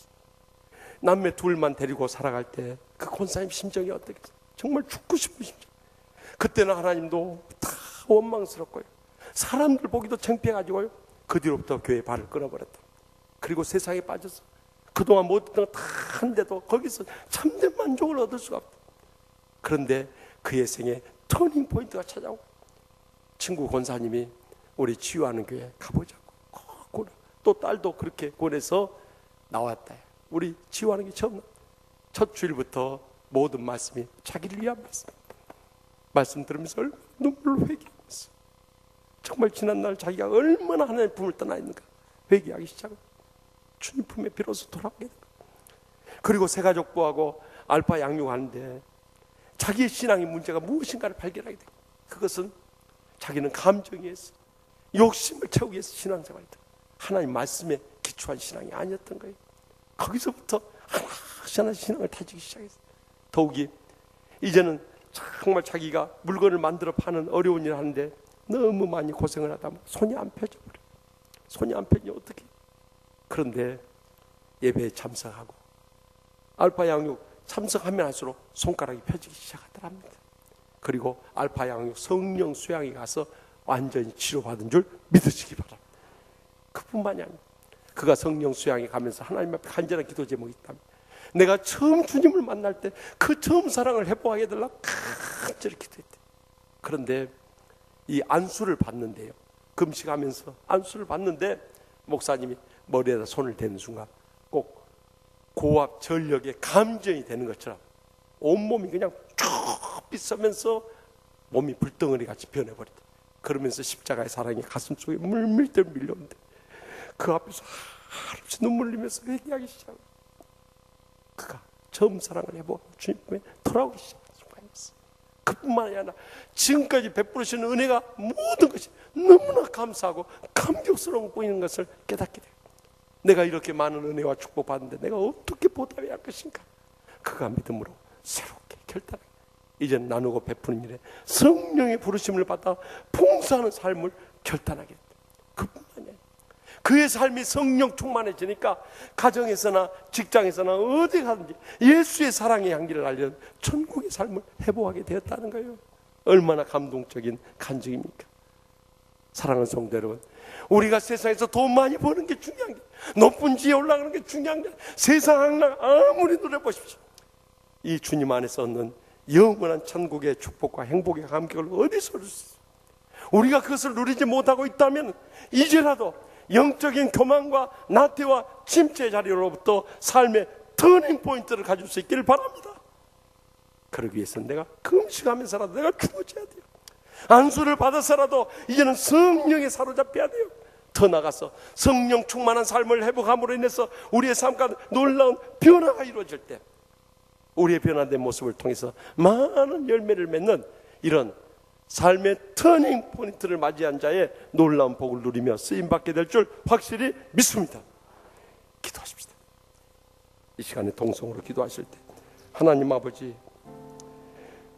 남매 둘만 데리고 살아갈 때 그 권사님 심정이 어떻겠어요? 정말 죽고 싶은 심정. 그때는 하나님도 다 원망스럽고요. 사람들 보기도 창피해가지고요. 그 뒤로부터 교회에 발을 끊어버렸다. 그리고 세상에 빠져서 그동안 못했던 거 다 한데도 거기서 참된 만족을 얻을 수가 없다. 그런데 그의 생에 터닝 포인트가 찾아오고 친구 권사님이 우리 치유하는 교회 가보자고 또 딸도 그렇게 권해서 나왔다. 우리 치유하는 게 처음 첫 주일부터 모든 말씀이 자기를 위한 말씀 들으면서 얼마나 눈물로 회개하면서 정말 지난날 자기가 얼마나 하나님의 품을 떠나 있는가 회개하기 시작하고 주님 품에 비로소 돌아오게 되고 그리고 새가족부하고 알파 양육하는데 자기의 신앙의 문제가 무엇인가를 발견하게 되고 그것은 자기는 감정에서 욕심을 채우기 위해서 신앙생활을 했다. 하나님 말씀에 기초한 신앙이 아니었던 거예요. 거기서부터 하나씩 신앙을 다지기 시작했어요. 더욱이 이제는 정말 자기가 물건을 만들어 파는 어려운 일을 하는데 너무 많이 고생을 하다 보면 손이 안 펴져버려요. 손이 안 펴니 어떻게? 그런데 예배에 참석하고 알파 양육 참석하면 할수록 손가락이 펴지기 시작하더랍니다. 그리고 알파 양육 성령 수양에 가서 완전히 치료받은 줄 믿으시기 바랍니다. 그뿐만이 아니에요. 그가 성령 수양에 가면서 하나님 앞에 간절한 기도 제목이 있다면 내가 처음 주님을 만날 때 그 처음 사랑을 회복하게 해달라고 간절히 기도했대요. 그런데 이 안수를 받는데요. 금식하면서 안수를 받는데 목사님이 머리에다 손을 대는 순간 꼭 고압 전력의 감정이 되는 것처럼 온몸이 그냥 쭉 빗으면서 몸이 불덩어리 같이 변해버리다. 그러면서 십자가의 사랑이 가슴 속에 물밀듯 밀려오는데 그 앞에서 한없이 눈물 흘리면서 회개하기 시작합니다. 그가 처음 사랑을 해보고 주님 품에 돌아오기 시작한 순간이었어요. 그뿐만 아니라 지금까지 베풀으시는 은혜가 모든 것이 너무나 감사하고 감격스러워 보이는 것을 깨닫게 돼요. 내가 이렇게 많은 은혜와 축복 받는데 내가 어떻게 보답해야 할 것인가. 그가 믿음으로 새롭게 결단하게 이제는 나누고 베푸는 일에 성령의 부르심을 받아 봉사하는 삶을 결단하게 됐다. 그뿐만 아니라 그의 삶이 성령 충만해지니까 가정에서나 직장에서나 어디 가든지 예수의 사랑의 향기를 알리는 천국의 삶을 회복하게 되었다는 거예요. 얼마나 감동적인 간증입니까? 사랑하는 성도 여러분, 우리가 세상에서 돈 많이 버는 게 중요한 게 높은 지에 올라가는 게 중요한 게 세상 악락 아무리 노려보십시오. 이 주님 안에서 얻는 영원한 천국의 축복과 행복의 감격을 어디서 얻을 수 있어요? 우리가 그것을 누리지 못하고 있다면 이제라도 영적인 교만과 나태와 침체 자리로부터 삶의 터닝 포인트를 가질 수 있기를 바랍니다. 그러기 위해서는 내가 금식하면서라도 내가 기도해야 돼요. 안수를 받아서라도 이제는 성령에 사로잡혀야 돼요. 더 나가서 성령 충만한 삶을 회복함으로 인해서 우리의 삶 가운데 놀라운 변화가 이루어질 때 우리의 변화된 모습을 통해서 많은 열매를 맺는 이런 삶의 터닝 포인트를 맞이한 자의 놀라운 복을 누리며 쓰임받게 될 줄 확실히 믿습니다. 기도하십시다. 이 시간에 동성으로 기도하실 때 하나님 아버지,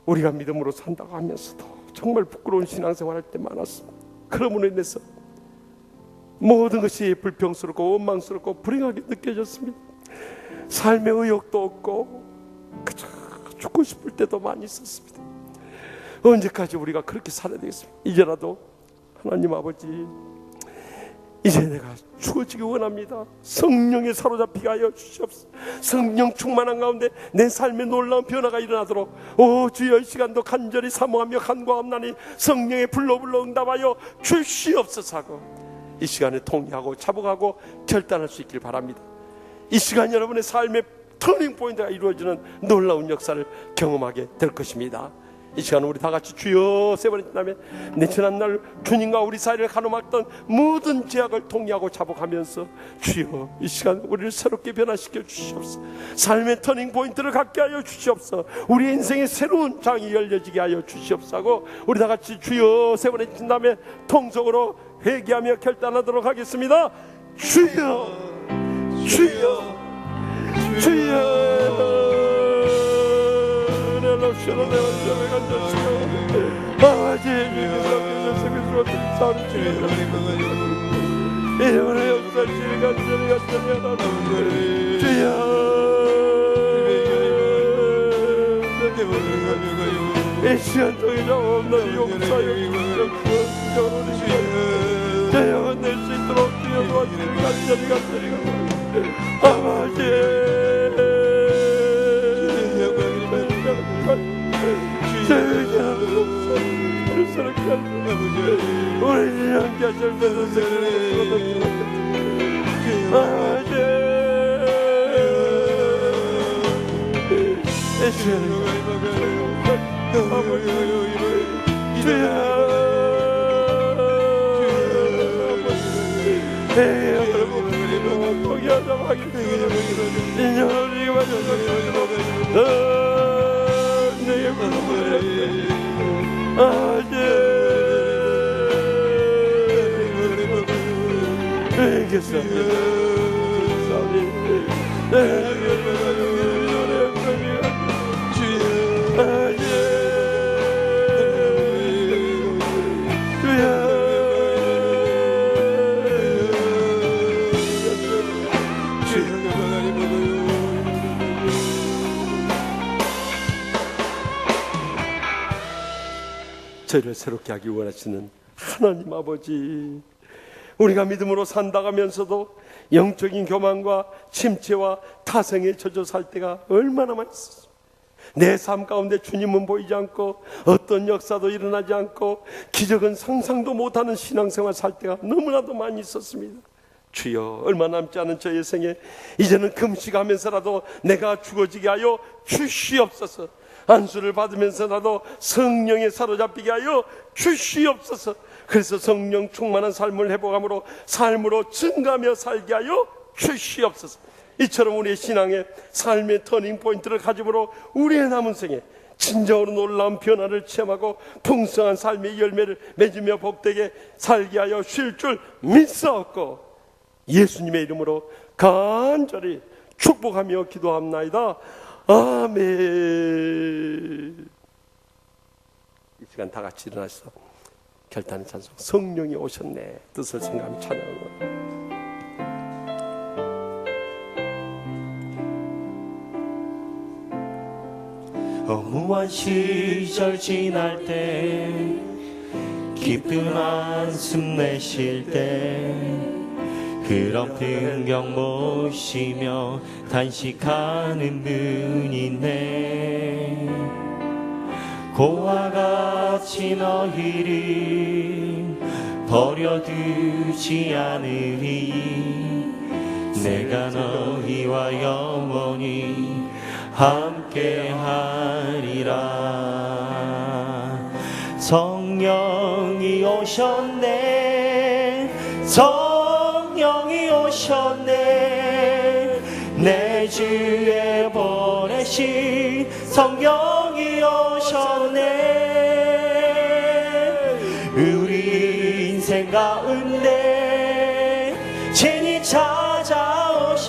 우리가 믿음으로 산다고 하면서도 정말 부끄러운 신앙생활 할 때 많았습니다. 그러므로 인해서 모든 것이 불평스럽고 원망스럽고 불행하게 느껴졌습니다. 삶의 의욕도 없고 그저 죽고 싶을 때도 많이 있었습니다. 언제까지 우리가 그렇게 살아야 되겠습니까? 이제라도 하나님 아버지, 이제 내가 죽어지기 원합니다. 성령에 사로잡히게 하여 주시옵소서. 성령 충만한 가운데 내 삶에 놀라운 변화가 일어나도록 오 주여 이 시간도 간절히 사모하며 간구하옵나니 성령의 불로 응답하여 주시옵소서 하고 이 시간에 통회하고 자복하고 결단할 수 있길 바랍니다. 이 시간 여러분의 삶의 터닝포인트가 이루어지는 놀라운 역사를 경험하게 될 것입니다. 이 시간 우리 다 같이 주여 세 번 했다며 내 지난날 주님과 우리 사이를 가로막던 모든 제약을 통해하고 자복하면서 주여 이 시간 우리를 새롭게 변화시켜 주시옵소서. 삶의 터닝포인트를 갖게 하여 주시옵소서. 우리 인생의 새로운 장이 열려지게 하여 주시옵소서 하고 우리 다 같이 주여 세 번 했던 다음에 통성으로 회개하며 결단하도록 하겠습니다. 주여 주여 주여 아버지 이름으로 역사를 간절히 주여 이 시간 통해 없는 용사여 내 영혼 낼 수 있도록 주여 도와주시길 간절히 아버지 우리 함께 하셔서 저희를 새롭게 하기 원하시는 하나님 아버지, 우리가 믿음으로 산다가면서도 영적인 교만과 침체와 타성에 젖어 살 때가 얼마나 많이 있었습니다. 내 삶 가운데 주님은 보이지 않고 어떤 역사도 일어나지 않고 기적은 상상도 못하는 신앙생활 살 때가 너무나도 많이 있었습니다. 주여 얼마 남지 않은 저의 생에 이제는 금식하면서라도 내가 죽어지게 하여 주시옵소서. 안수를 받으면서라도 성령에 사로잡히게 하여 주시옵소서. 그래서 성령 충만한 삶을 회복함으로 삶으로 증가하며 살게 하여 주시옵소서. 이처럼 우리의 신앙의 삶의 터닝포인트를 가짐으로 우리의 남은 생에 진정으로 놀라운 변화를 체험하고 풍성한 삶의 열매를 맺으며 복되게 살게 하여 주실 줄 믿사옵고 예수님의 이름으로 간절히 축복하며 기도합나이다. 아멘. 이 시간 다 같이 일어나서 결단의 찬송, 성령이 오셨네 뜻을 생각하며 찬양합니다. 허무한 시절 지날 때 깊은 한숨 내쉴 때 그런 풍경 보시며 단식하는 분이 있네. 고와 같이 너희를 버려두지 않으리. 내가 너희와 영원히 함께하리라. 성령이 오셨네. 성령이 오셨네. 내 주에 보내신 성령이 오셨네. 우리 인생 가운데 친히 찾아오셔서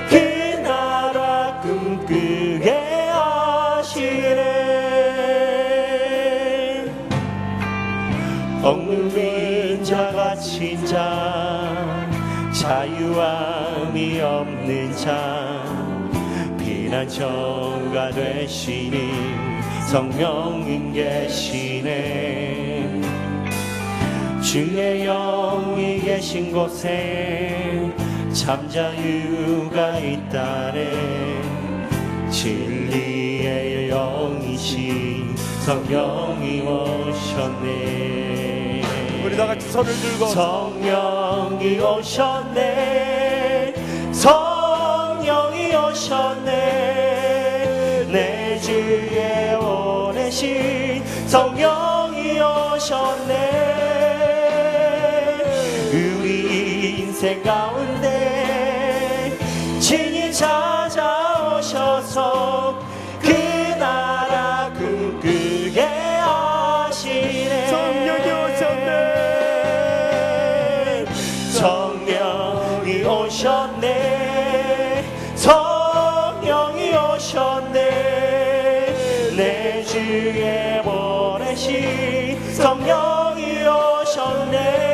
그 나라 꿈꾸게 하시네. 억눌린 자 갇힌 자 자유함이 없는 자 피난처가 되시니 성령님 계시네. 주의 영이 계신 곳에 잠자유가 있다네. 진리의 영이신 성령이 오셨네. 우리 다 같이 손을 들고 성령이 오셨네. 성령이 오셨네. 내 주에 오내신 성령이 오셨네. 우리 인생 가운데 친히 찾아오셔서 그 나라 꿈꾸게 하시네. 성령이 오셨네. 성령이 오셨네. 성령이 오셨네. 내 주에 보내신 성령이 오셨네.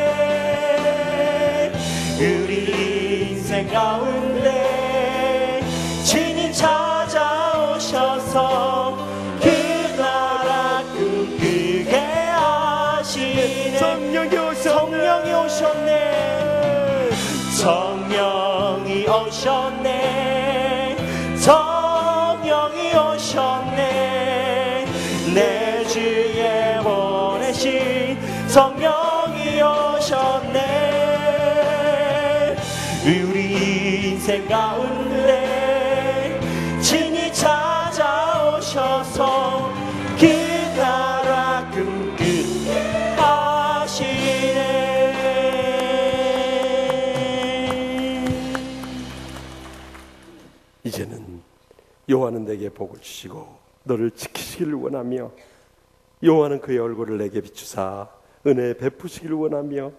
우리 인생 가운데 친히 찾아오셔서 그 나라 꿈꾸게 하시네. 성령이 성령이 오셨네. 성령이 오셨네. 성령이 오셨네. 내 주에 보내신 성령이 오셨네. 우리 인생 가운데 친히 찾아오셔서 그 나라 꿈꾸게 하시네. 이제는 여호와는 내게 복을 주시고 너를 지키시기를 원하며 여호와는 그의 얼굴을 내게 비추사 은혜 베푸시기를 원하며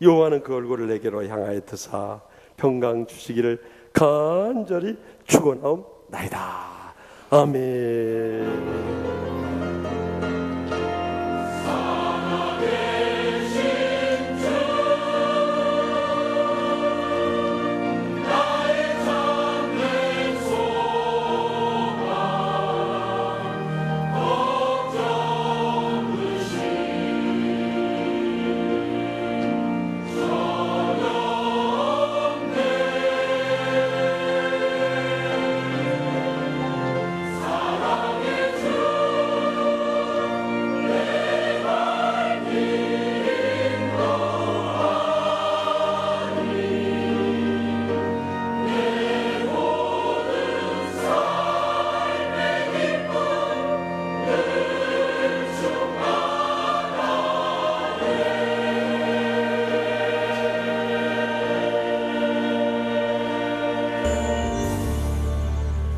여호와는 그 얼굴을 내게로 향하여 드사 평강 주시기를 간절히 축원하옵나이다. 아멘.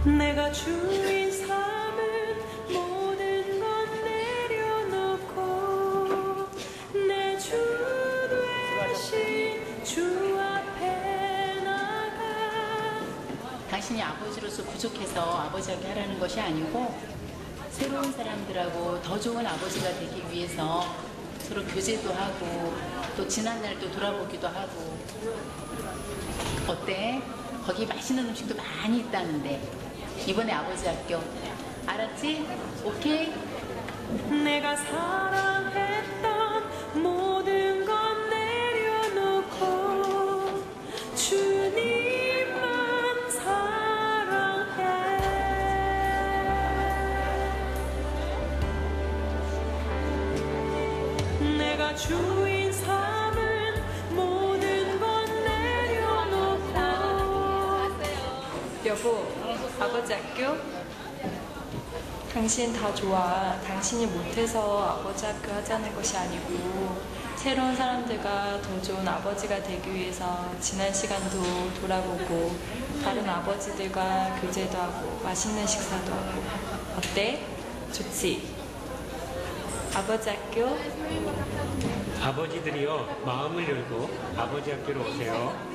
내가 주인 삼은 모든 것 내려놓고 내 주 되신 주 앞에 나가. 당신이 아버지로서 부족해서 아버지에게 하라는 것이 아니고 새로운 사람들하고 더 좋은 아버지가 되기 위해서 서로 교제도 하고 또 지난 날도 돌아보기도 하고. 어때? 거기 맛있는 음식도 많이 있다는데 이번에 아버지 학교 알았지? 오케이? 내가 사랑했던 모든 것 내려놓고 주님만 사랑해. 내가 주인 삼은 모든 것 내려놓고. 여보, 아버지 학교? 당신 다 좋아. 당신이 못해서 아버지 학교 하자는 것이 아니고 새로운 사람들과 더 좋은 아버지가 되기 위해서 지난 시간도 돌아보고 다른 아버지들과 교제도 하고 맛있는 식사도 하고. 어때? 좋지? 아버지 학교? 아버지들이요, 마음을 열고 아버지 학교로 오세요.